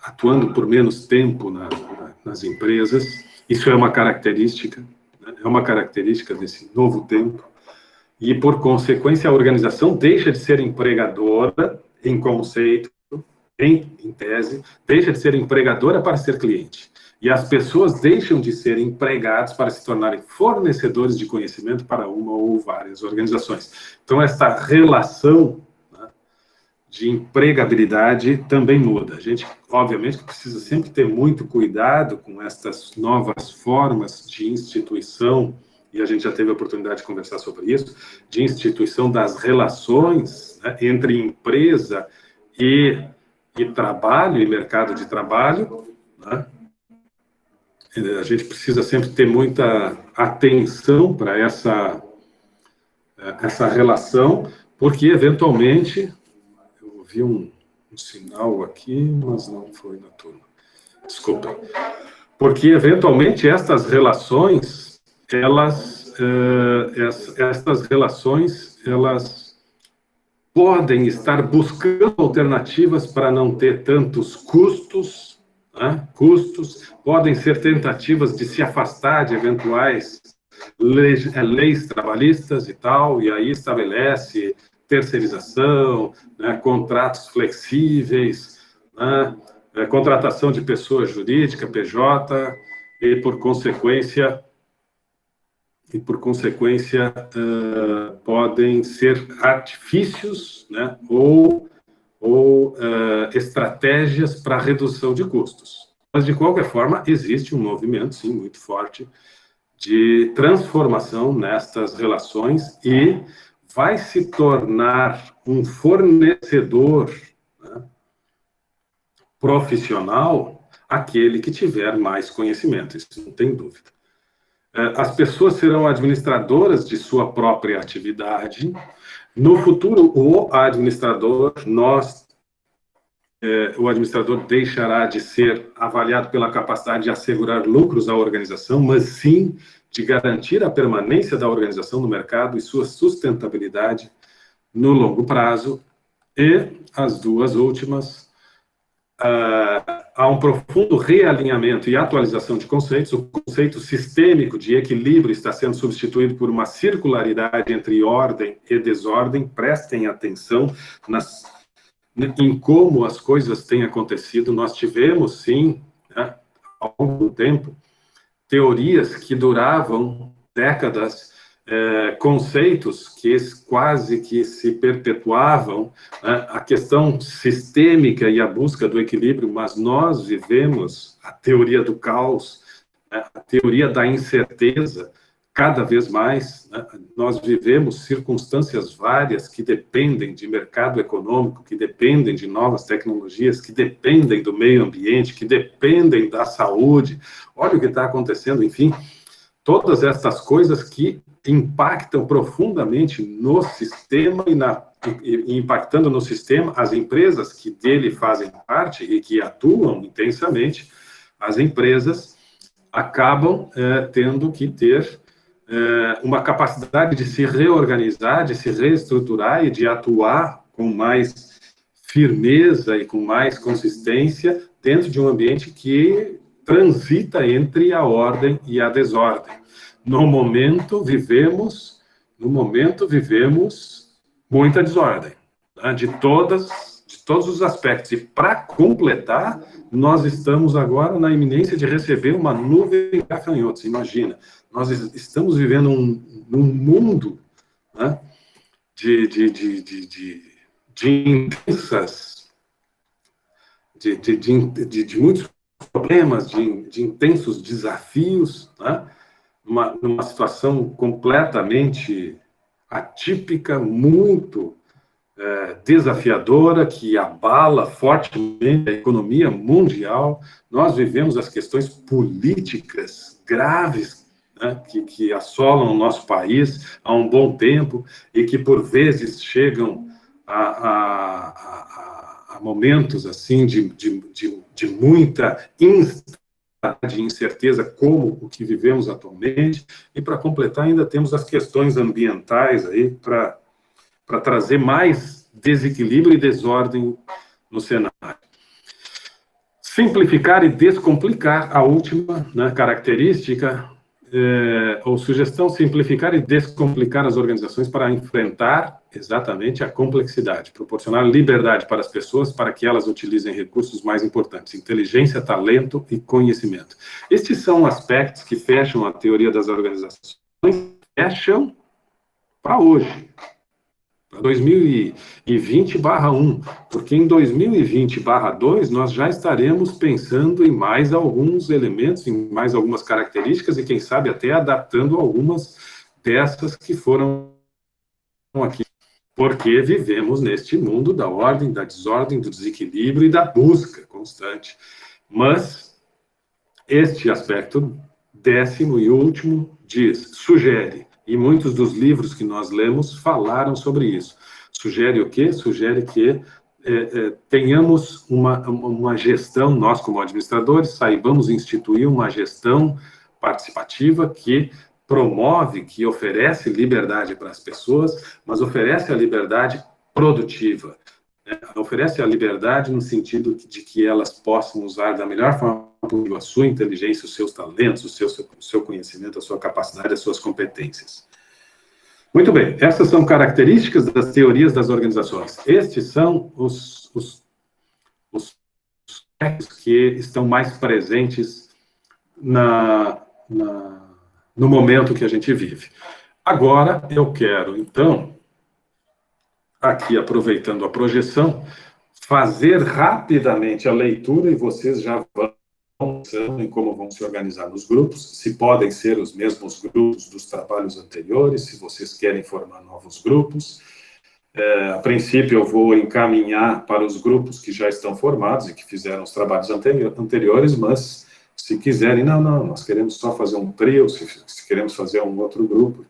atuando por menos tempo nas empresas. Isso é uma característica, né? É uma característica desse novo tempo, e por consequência a organização deixa de ser empregadora em conceito, em tese, deixa de ser empregadora para ser cliente. E as pessoas deixam de ser empregados para se tornarem fornecedores de conhecimento para uma ou várias organizações. Então, esta relação, né, de empregabilidade também muda. A gente, obviamente, precisa sempre ter muito cuidado com estas novas formas de instituição, e a gente já teve a oportunidade de conversar sobre isso, de instituição das relações, né, entre empresa e trabalho, e mercado de trabalho, né? A gente precisa sempre ter muita atenção para essa relação, porque, eventualmente, eu vi um sinal aqui, mas não foi na turma. Desculpa. Porque, eventualmente, estas relações, elas podem estar buscando alternativas para não ter tantos custos, né? Podem ser tentativas de se afastar de eventuais leis trabalhistas e tal, e aí estabelece terceirização, né, contratos flexíveis, né, contratação de pessoa jurídica, PJ, e por consequência, podem ser artifícios, né, ou estratégias para redução de custos. Mas, de qualquer forma, existe um movimento, sim, muito forte, de transformação nestas relações e vai se tornar um fornecedor, né, profissional aquele que tiver mais conhecimento, isso não tem dúvida. As pessoas serão administradoras de sua própria atividade. No futuro, o administrador deixará de ser avaliado pela capacidade de assegurar lucros à organização, mas sim de garantir a permanência da organização no mercado e sua sustentabilidade no longo prazo. E as duas últimas, há um profundo realinhamento e atualização de conceitos. O conceito sistêmico de equilíbrio está sendo substituído por uma circularidade entre ordem e desordem. Prestem atenção em como as coisas têm acontecido. Nós tivemos, sim, né, ao longo do tempo, teorias que duravam décadas, conceitos que quase que se perpetuavam, né, a questão sistêmica e a busca do equilíbrio, mas nós vivemos a teoria do caos, né, a teoria da incerteza, cada vez mais, né, nós vivemos circunstâncias várias que dependem de mercado econômico, que dependem de novas tecnologias, que dependem do meio ambiente, que dependem da saúde. Olha o que está acontecendo, enfim, todas estas coisas que impactam profundamente no sistema e impactando no sistema, as empresas que dele fazem parte e que atuam intensamente, as empresas acabam tendo que ter uma capacidade de se reorganizar, de se reestruturar e de atuar com mais firmeza e com mais consistência dentro de um ambiente que transita entre a ordem e a desordem. No momento vivemos muita desordem, né, de todos os aspectos. E para completar, nós estamos agora na iminência de receber uma nuvem de gafanhotos. Imagina, nós estamos vivendo num mundo, né, de muitos problemas, de intensos desafios, né, numa situação completamente atípica, muito desafiadora, que abala fortemente a economia mundial. Nós vivemos as questões políticas graves, né, que assolam o nosso país há um bom tempo e que, por vezes, chegam a momentos assim de muita instabilidade e incerteza, como o que vivemos atualmente. E, para completar, ainda temos as questões ambientais aí para trazer mais desequilíbrio e desordem no cenário. Simplificar e descomplicar, a última, né, característica, ou sugestão: simplificar e descomplicar as organizações para enfrentar exatamente a complexidade, proporcionar liberdade para as pessoas para que elas utilizem recursos mais importantes: inteligência, talento e conhecimento. Estes são aspectos que fecham a teoria das organizações, fecham para hoje, para 2020/1, porque em 2020/2 nós já estaremos pensando em mais alguns elementos, em mais algumas características e, quem sabe, até adaptando algumas dessas que foram aqui, porque vivemos neste mundo da ordem, da desordem, do desequilíbrio e da busca constante. Mas este aspecto 10º e último sugere, e muitos dos livros que nós lemos falaram sobre isso. Sugere o quê? Sugere que tenhamos uma gestão, nós como administradores, saibamos instituir uma gestão participativa que promove, que oferece liberdade para as pessoas, mas oferece a liberdade produtiva. Oferece a liberdade no sentido de que elas possam usar da melhor forma a sua inteligência, os seus talentos, o seu conhecimento, a sua capacidade, as suas competências. Muito bem, essas são características das teorias das organizações. Estes são os que estão mais presentes no momento que a gente vive. Agora, eu quero, então, aqui aproveitando a projeção, fazer rapidamente a leitura, e vocês já vão pensando em como vão se organizar nos grupos, se podem ser os mesmos grupos dos trabalhos anteriores, se vocês querem formar novos grupos. A princípio, eu vou encaminhar para os grupos que já estão formados e que fizeram os trabalhos anteriores, mas se quiserem, não, nós queremos só fazer um trio, se queremos fazer um outro grupo,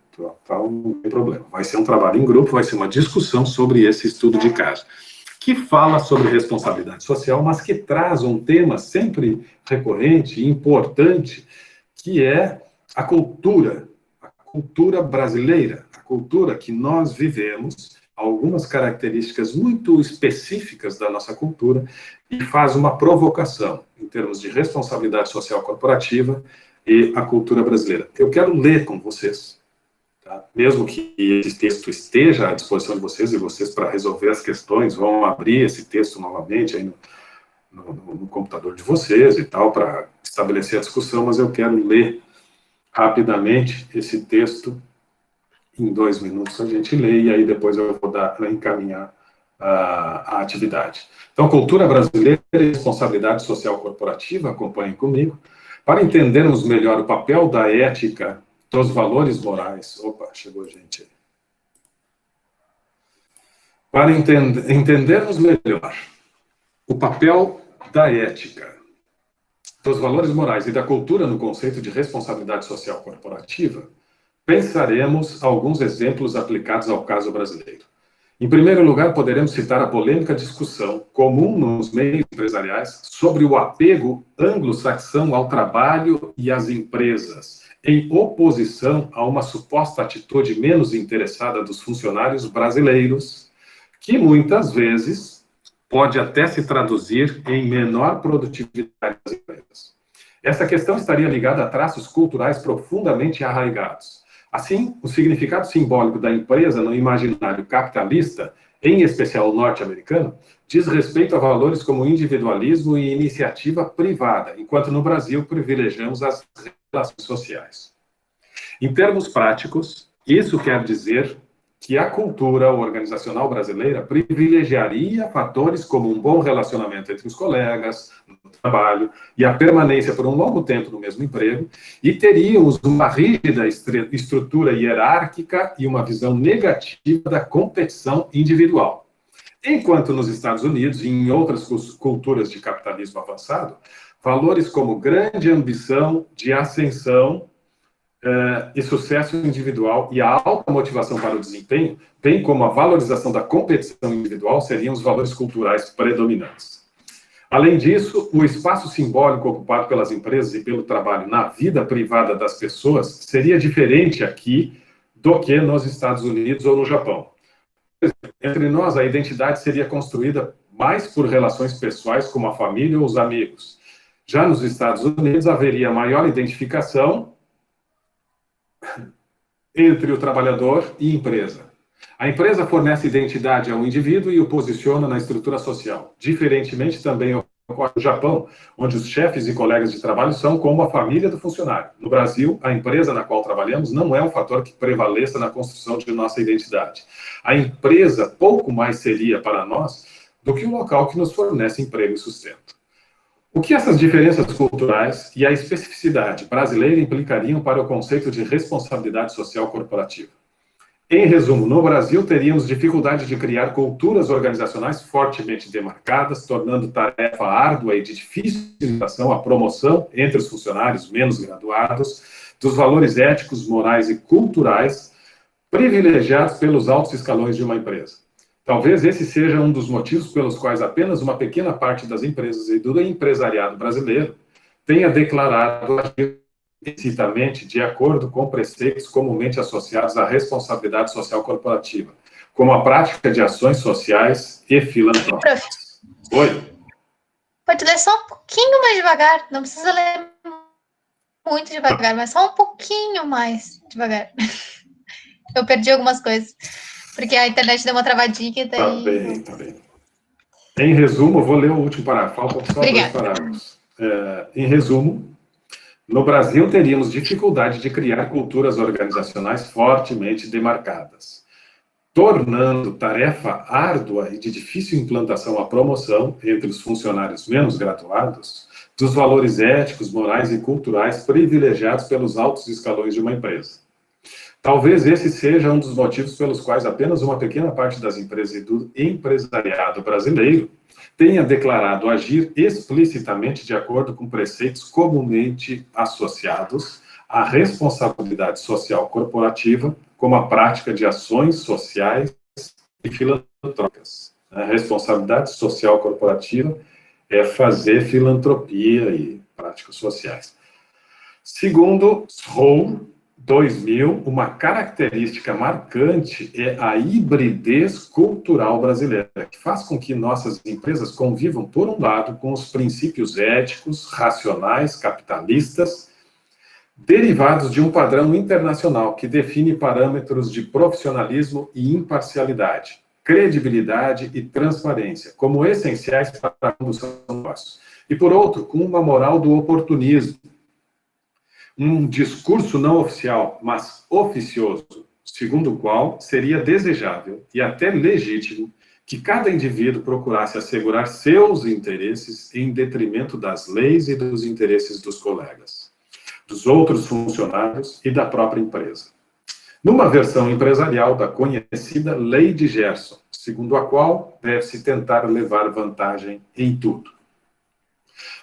tal, não tem problema. Vai ser um trabalho em grupo, vai ser uma discussão sobre esse estudo de caso, que fala sobre responsabilidade social, mas que traz um tema sempre recorrente e importante, que é a cultura brasileira, a cultura que nós vivemos, algumas características muito específicas da nossa cultura, e faz uma provocação em termos de responsabilidade social corporativa e a cultura brasileira. Eu quero ler com vocês, tá? Mesmo que esse texto esteja à disposição de vocês, e vocês, para resolver as questões, vão abrir esse texto novamente aí no computador de vocês e tal, para estabelecer a discussão, mas eu quero ler rapidamente esse texto. Em 2 minutos a gente lê, e aí depois eu vou encaminhar a atividade. Então, cultura brasileira e responsabilidade social corporativa, acompanhem comigo, para entendermos melhor o papel da ética, dos valores morais. Opa, chegou gente aí. Para entendermos melhor o papel da ética, dos valores morais e da cultura no conceito de responsabilidade social corporativa, pensaremos alguns exemplos aplicados ao caso brasileiro. Em primeiro lugar, poderemos citar a polêmica discussão comum nos meios empresariais sobre o apego anglo-saxão ao trabalho e às empresas, em oposição a uma suposta atitude menos interessada dos funcionários brasileiros, que muitas vezes pode até se traduzir em menor produtividade das empresas. Essa questão estaria ligada a traços culturais profundamente arraigados. Assim, o significado simbólico da empresa no imaginário capitalista, em especial norte-americano, diz respeito a valores como individualismo e iniciativa privada, enquanto no Brasil privilegiamos as relações sociais. Em termos práticos, isso quer dizer que a cultura organizacional brasileira privilegiaria fatores como um bom relacionamento entre os colegas, no trabalho, e a permanência por um longo tempo no mesmo emprego, e teríamos uma rígida estrutura hierárquica e uma visão negativa da competição individual. Enquanto nos Estados Unidos e em outras culturas de capitalismo avançado, valores como grande ambição de ascensão e sucesso individual e a alta motivação para o desempenho, bem como a valorização da competição individual, seriam os valores culturais predominantes. Além disso, o espaço simbólico ocupado pelas empresas e pelo trabalho na vida privada das pessoas seria diferente aqui do que nos Estados Unidos ou no Japão. Entre nós, a identidade seria construída mais por relações pessoais, como a família ou os amigos. Já nos Estados Unidos, haveria maior identificação entre o trabalhador e empresa. A empresa fornece identidade ao indivíduo e o posiciona na estrutura social. Diferentemente, também ocorre no Japão, onde os chefes e colegas de trabalho são como a família do funcionário. No Brasil, a empresa na qual trabalhamos não é um fator que prevaleça na construção de nossa identidade. A empresa pouco mais seria para nós do que o local que nos fornece emprego e sustento. O que essas diferenças culturais e a especificidade brasileira implicariam para o conceito de responsabilidade social corporativa? Em resumo, no Brasil, teríamos dificuldade de criar culturas organizacionais fortemente demarcadas, tornando tarefa árdua e de difícil implementação a promoção entre os funcionários menos graduados dos valores éticos, morais e culturais privilegiados pelos altos escalões de uma empresa. Talvez esse seja um dos motivos pelos quais apenas uma pequena parte das empresas e do empresariado brasileiro tenha declarado agir explicitamente de acordo com preceitos comumente associados à responsabilidade social corporativa, como a prática de ações sociais e filantrópicas. Oi? Pode ler só um pouquinho mais devagar, não precisa ler muito devagar, mas só um pouquinho mais devagar. Eu perdi algumas coisas, porque a internet deu uma travadinha e daí... Tá bem. Em resumo, vou ler o último parágrafo, faltam só Obrigada. 2 parágrafos. Em resumo, no Brasil teríamos dificuldade de criar culturas organizacionais fortemente demarcadas, tornando tarefa árdua e de difícil implantação a promoção, entre os funcionários menos graduados, dos valores éticos, morais e culturais privilegiados pelos altos escalões de uma empresa. Talvez esse seja um dos motivos pelos quais apenas uma pequena parte das empresas e do empresariado brasileiro tenha declarado agir explicitamente de acordo com preceitos comumente associados à responsabilidade social corporativa, como a prática de ações sociais e filantrópicas. A responsabilidade social corporativa é fazer filantropia e práticas sociais. Segundo Sroul, 2000, uma característica marcante é a hibridez cultural brasileira, que faz com que nossas empresas convivam, por um lado, com os princípios éticos, racionais, capitalistas, derivados de um padrão internacional que define parâmetros de profissionalismo e imparcialidade, credibilidade e transparência, como essenciais para a condução do negócio. E, por outro, com uma moral do oportunismo, um discurso não oficial, mas oficioso, segundo o qual seria desejável e até legítimo que cada indivíduo procurasse assegurar seus interesses em detrimento das leis e dos interesses dos colegas, dos outros funcionários e da própria empresa. Numa versão empresarial da conhecida Lei de Gerson, segundo a qual deve-se tentar levar vantagem em tudo.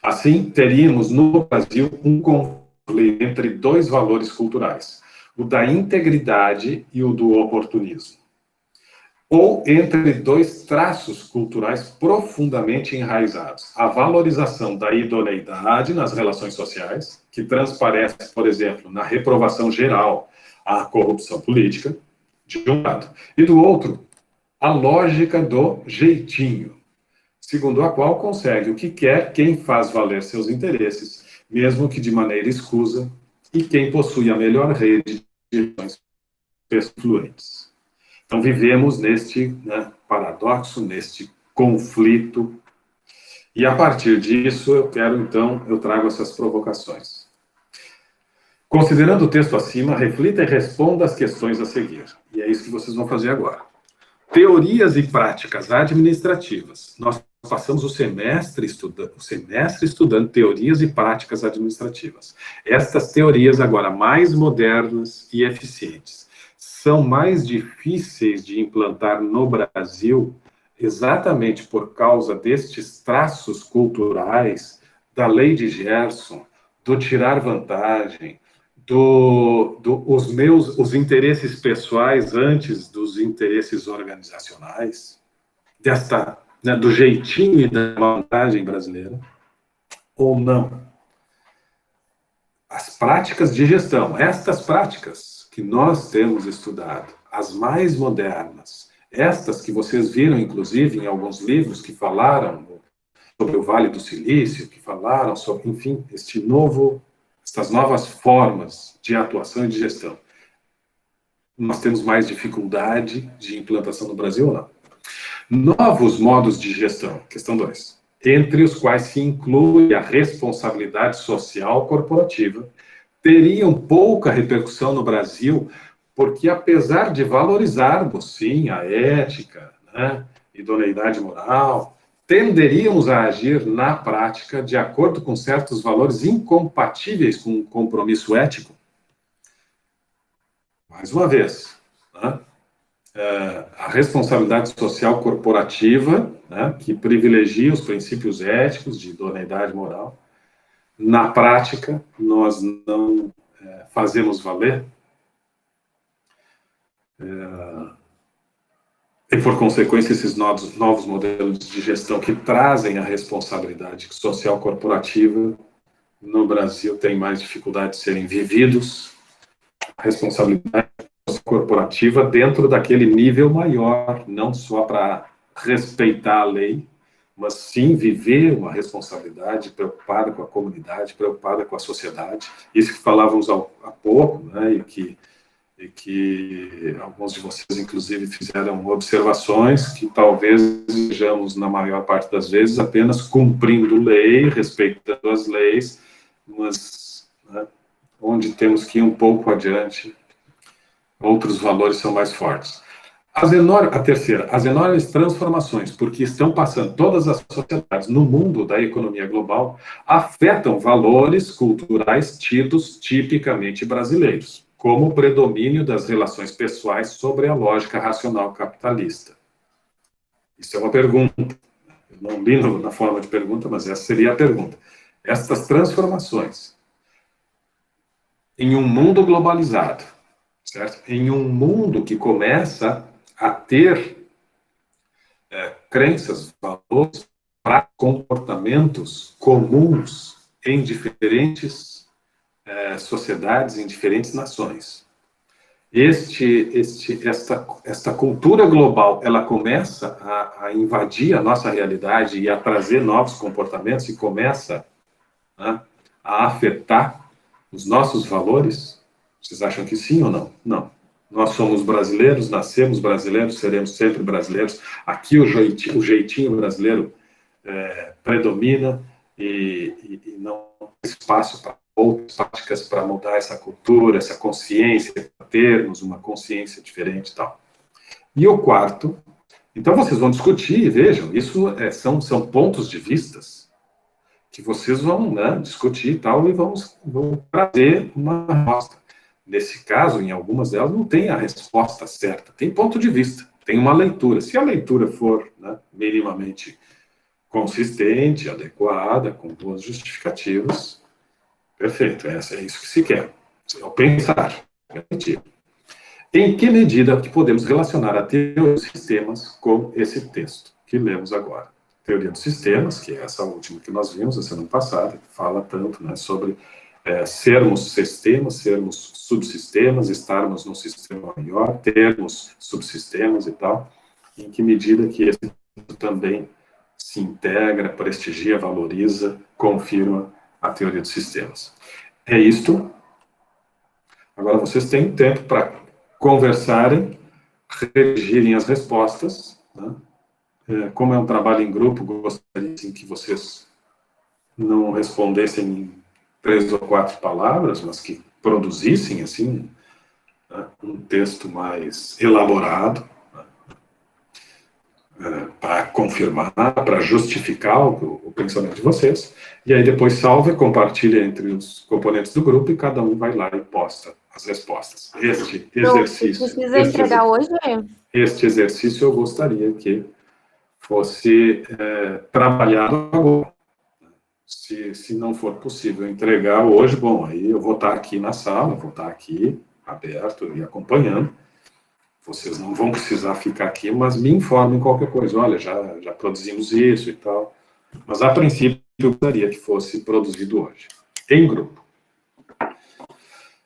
Assim, teríamos no Brasil um conflito entre 2 valores culturais, o da integridade e o do oportunismo. Ou entre 2 traços culturais profundamente enraizados, a valorização da idoneidade nas relações sociais, que transparece, por exemplo, na reprovação geral à corrupção política, de um lado, e do outro, a lógica do jeitinho, segundo a qual consegue o que quer quem faz valer seus interesses, mesmo que de maneira escusa, e quem possui a melhor rede de relações fluentes. Então, vivemos neste paradoxo, neste conflito, e a partir disso, eu trago essas provocações. Considerando o texto acima, reflita e responda às questões a seguir. E é isso que vocês vão fazer agora. Teorias e práticas administrativas. Nós passamos o semestre estudando teorias e práticas administrativas. Estas teorias, agora mais modernas e eficientes, são mais difíceis de implantar no Brasil, exatamente por causa destes traços culturais da Lei de Gerson, do tirar vantagem, os interesses pessoais antes dos interesses organizacionais, do jeitinho e da vantagem brasileira, ou não. As práticas de gestão, estas práticas que nós temos estudado, as mais modernas, estas que vocês viram, inclusive, em alguns livros que falaram sobre o Vale do Silício, que falaram sobre, enfim, estas novas formas de atuação e de gestão. Nós temos mais dificuldade de implantação no Brasil ou não? Novos modos de gestão, questão 2, entre os quais se inclui a responsabilidade social corporativa, teriam pouca repercussão no Brasil, porque apesar de valorizarmos, sim, a ética, idoneidade moral, tenderíamos a agir na prática de acordo com certos valores incompatíveis com o compromisso ético. Mais uma vez, a responsabilidade social corporativa, que privilegia os princípios éticos de idoneidade moral, na prática, nós não fazemos valer. E, por consequência, esses novos modelos de gestão que trazem a responsabilidade social corporativa, no Brasil, têm mais dificuldade de serem vividos. A responsabilidade corporativa dentro daquele nível maior, não só para respeitar a lei, mas sim viver uma responsabilidade preocupada com a comunidade, preocupada com a sociedade. Isso que falávamos há pouco, né, e que alguns de vocês, inclusive, fizeram observações que talvez vejamos, na maior parte das vezes, apenas cumprindo lei, respeitando as leis, mas, né, onde temos que ir um pouco adiante, outros valores são mais fortes. A terceira, as enormes transformações, porque estão passando todas as sociedades no mundo da economia global, afetam valores culturais tidos tipicamente brasileiros, como o predomínio das relações pessoais sobre a lógica racional capitalista. Isso é uma pergunta. Eu não li na forma de pergunta, mas essa seria a pergunta. Estas transformações em um mundo globalizado, certo? Em um mundo que começa a ter crenças, valores, comportamentos comuns em diferentes sociedades, em diferentes nações. Esta cultura global, ela começa a invadir a nossa realidade e a trazer novos comportamentos e começa, né, a afetar os nossos valores? Vocês acham que sim ou não? Não. Nós somos brasileiros, nascemos brasileiros, seremos sempre brasileiros. Aqui o jeitinho brasileiro predomina e não tem espaço para outras práticas para mudar essa cultura, essa consciência, para termos uma consciência diferente e tal. E o quarto, então vocês vão discutir, e vejam, isso são pontos de vistas que vocês vão, né, discutir e tal, e vão trazer uma resposta. Nesse caso, em algumas delas, não tem a resposta certa, tem ponto de vista, tem uma leitura. Se a leitura for, né, minimamente consistente, adequada, com boas justificativas, perfeito, é isso que se quer. É o pensar. Em que medida que podemos relacionar a teoria dos sistemas com esse texto que lemos agora? Teoria dos sistemas, que é essa última que nós vimos a semana passada, que fala tanto, né, sobre sermos sistemas, sermos subsistemas, estarmos num sistema maior, termos subsistemas e tal, em que medida que esse também se integra, prestigia, valoriza, confirma a teoria dos sistemas. É isto. Agora vocês têm tempo para conversarem, redigirem as respostas, né? Como é um trabalho em grupo, gostaria assim, que vocês não respondessem em 3 ou 4 palavras, mas que produzissem, assim, né, um texto mais elaborado, né, para confirmar, para justificar o pensamento de vocês, e aí depois salva e compartilha entre os componentes do grupo, e cada um vai lá e posta as respostas. Este exercício... Precisa entregar hoje? Este exercício eu gostaria que fosse trabalhado agora. Se não for possível entregar hoje, bom, aí eu vou estar aqui na sala, vou estar aqui aberto e acompanhando. Vocês não vão precisar ficar aqui, mas me informem qualquer coisa. Olha, já produzimos isso e tal. Mas, a princípio, eu gostaria que fosse produzido hoje, em grupo.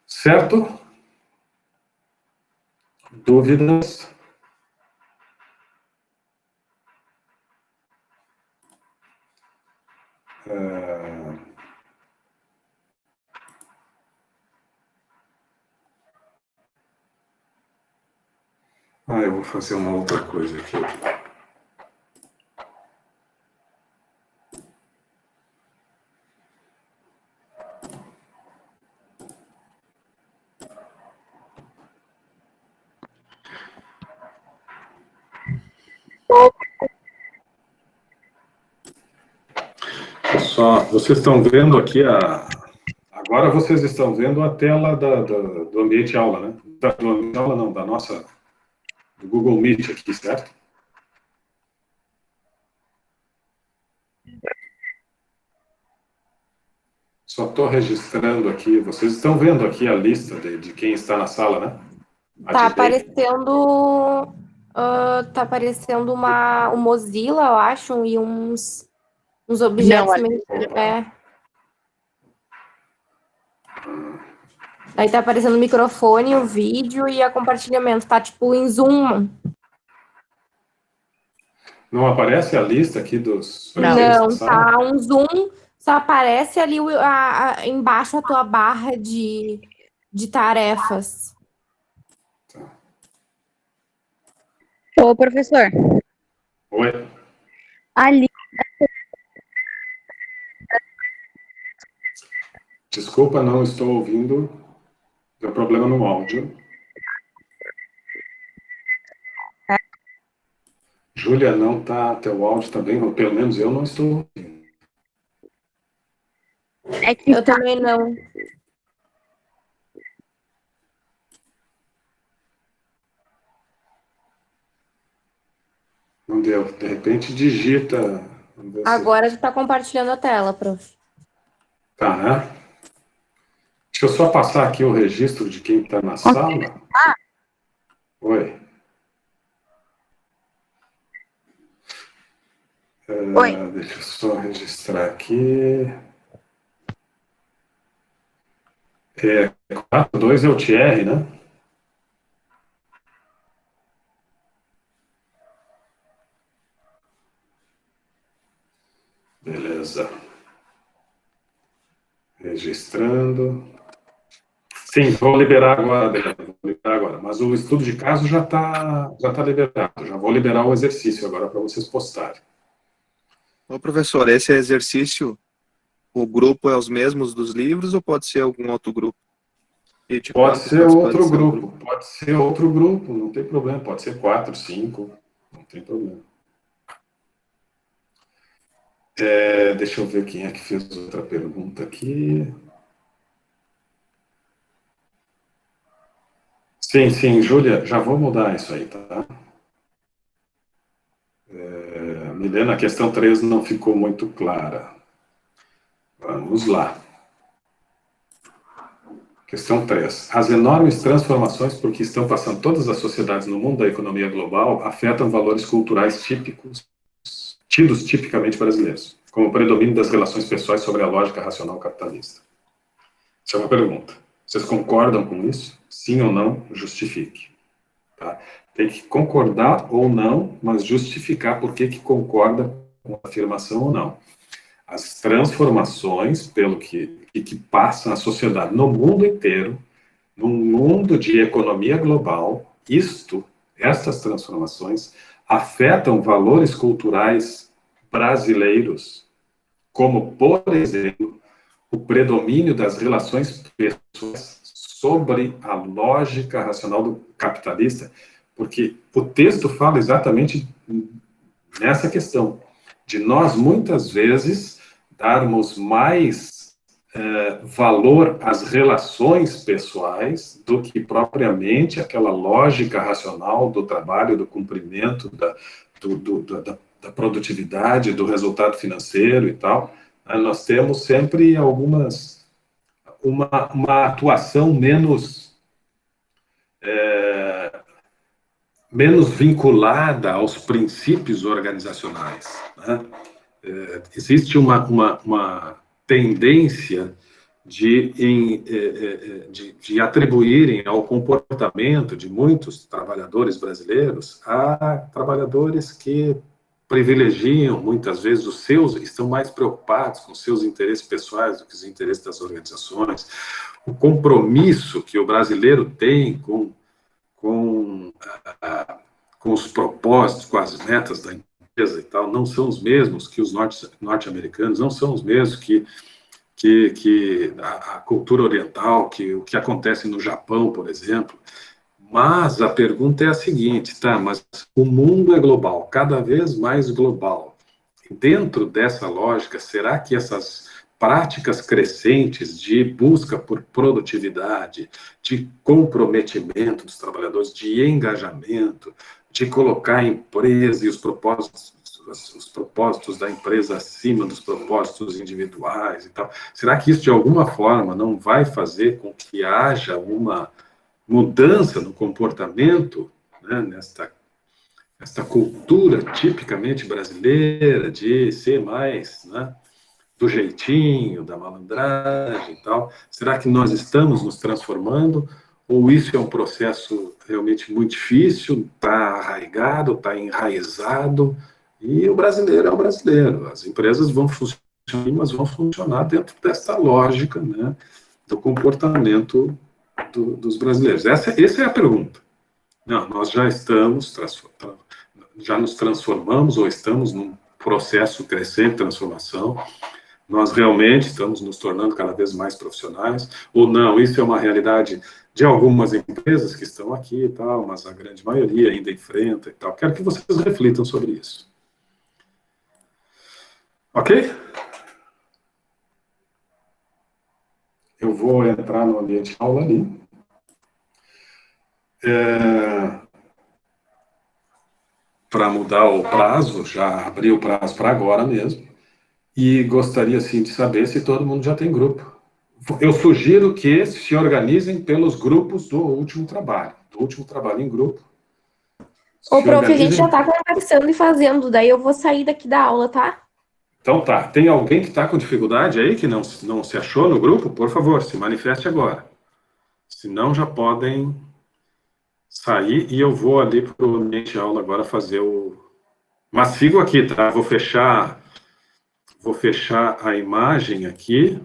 Certo? Dúvidas? Eu vou fazer uma outra coisa aqui. Pessoal, vocês estão vendo aqui agora vocês estão vendo a tela do ambiente aula, né? Do ambiente aula não, do Google Meet aqui, certo? Só estou registrando aqui, vocês estão vendo aqui a lista de quem está na sala, né? Tá aparecendo Tá aparecendo um Mozilla, eu acho, e uns objetos Não, meio... Aí tá aparecendo o microfone, o vídeo e a compartilhamento. Tá tipo em Zoom. Não aparece a lista aqui dos Não. presentes da Não, sala? tá um Zoom, só aparece ali embaixo a tua barra de tarefas. Ô, professor, Oi? ali, Desculpa, não estou ouvindo. Deu problema no áudio. Júlia, não tá, teu áudio tá bem, ou pelo menos eu não estou ouvindo. é que Eu também não. Não deu. De repente digita. Vamos ver se... Agora tu tá compartilhando a tela, prof. Tá, né? Deixa eu só passar aqui o registro de quem está na sala. Oi. Oi. Deixa eu só registrar aqui. 42 é o Thierry, né? Beleza. Registrando. Sim, vou liberar agora, vou liberar agora. Mas o estudo de caso já tá liberado. Já vou liberar o exercício agora para vocês postarem. Ô, professor, esse exercício, o grupo é os mesmos dos livros ou pode ser algum outro grupo? E de Pode quantos ser outro participantes é o grupo, pode ser outro grupo, não tem problema. Pode ser 4, 5, não tem problema. Deixa eu ver quem é que fez outra pergunta aqui. Sim, Júlia, já vou mudar isso aí, tá? Milena, a questão 3 não ficou muito clara. Vamos lá. Questão 3. As enormes transformações por que estão passando todas as sociedades no mundo da economia global afetam valores culturais típicos, tidos tipicamente brasileiros, como o predomínio das relações pessoais sobre a lógica racional capitalista. Essa é uma pergunta. Vocês concordam com isso? Sim ou não? Justifique. Tá? Tem que concordar ou não, mas justificar por que concorda com a afirmação ou não. As transformações, pelo que passa a sociedade no mundo inteiro, num mundo de economia global, estas transformações afetam valores culturais brasileiros, como, por exemplo, o predomínio das relações pessoais sobre a lógica racional do capitalista, porque o texto fala exatamente nessa questão, de nós, muitas vezes, darmos mais valor às relações pessoais do que propriamente aquela lógica racional do trabalho, do cumprimento, da produtividade, do resultado financeiro e tal. Nós temos sempre uma atuação menos vinculada aos princípios organizacionais, né? Existe uma tendência de atribuírem ao comportamento de muitos trabalhadores brasileiros a trabalhadores que privilegiam, muitas vezes, estão mais preocupados com seus interesses pessoais do que os interesses das organizações. O compromisso que o brasileiro tem com os propósitos, com as metas da empresa e tal, não são os mesmos que os norte-americanos, não são os mesmos que a cultura oriental, que o que acontece no Japão, por exemplo. Mas a pergunta é a seguinte, tá, mas o mundo é global, cada vez mais global. Dentro dessa lógica, será que essas práticas crescentes de busca por produtividade, de comprometimento dos trabalhadores, de engajamento, de colocar a empresa e os propósitos da empresa acima dos propósitos individuais e tal, será que isso de alguma forma não vai fazer com que haja uma mudança no comportamento, né, essa cultura tipicamente brasileira de ser mais, né, do jeitinho, da malandragem e tal? Será que nós estamos nos transformando? Ou isso é um processo realmente muito difícil, está arraigado, está enraizado, e o brasileiro é o brasileiro. As empresas vão funcionar, mas vão funcionar dentro dessa lógica, né, do comportamento dos brasileiros. Essa é a pergunta. Não, nós já nos transformamos ou estamos num processo crescente de transformação. Nós realmente estamos nos tornando cada vez mais profissionais, ou não, isso é uma realidade de algumas empresas que estão aqui e tal, mas a grande maioria ainda enfrenta e tal. Quero que vocês reflitam sobre isso. Ok? Eu vou entrar no ambiente de aula ali. Para mudar o prazo, já abri o prazo para agora mesmo. E gostaria, sim, de saber se todo mundo já tem grupo. Eu sugiro que se organizem pelos grupos do último trabalho em grupo. Ô, prof, a gente já está conversando e fazendo, daí eu vou sair daqui da aula, tá? Então tá. Tem alguém que está com dificuldade aí, que não se achou no grupo? Por favor, se manifeste agora. Senão já podem sair e eu vou ali para o ambiente de aula agora fazer o... Mas sigo aqui, tá? Vou fechar a imagem aqui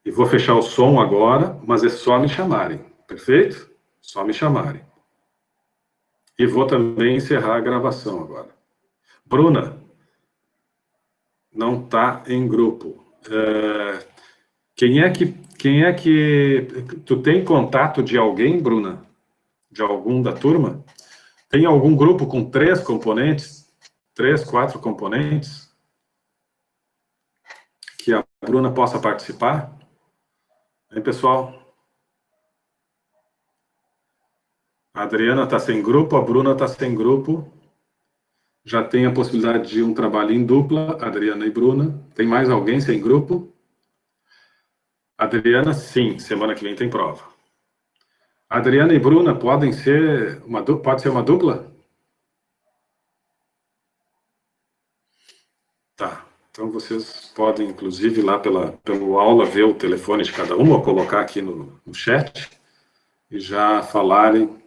e vou fechar o som agora, mas é só me chamarem, perfeito? Só me chamarem. E vou também encerrar a gravação agora. Bruna, não está em grupo. Quem é que... Tu tem contato de alguém, Bruna? De algum da turma? Tem algum grupo com 3 componentes? 3, 4 componentes? Que a Bruna possa participar? Hein, pessoal? A Adriana está sem grupo, a Bruna está sem grupo. Já tem a possibilidade de um trabalho em dupla, Adriana e Bruna. Tem mais alguém sem grupo? Adriana, sim, semana que vem tem prova. Adriana e Bruna pode ser uma dupla? Tá. Então, vocês podem, inclusive, lá pelo aula, ver o telefone de cada um, ou colocar aqui no chat, e já falarem.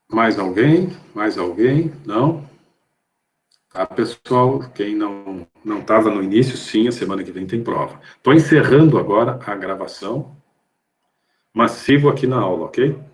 Mais alguém? Mais alguém? Não? Tá, pessoal? Quem não estava no início, sim, a semana que vem tem prova. Estou encerrando agora a gravação, mas sigo aqui na aula, ok?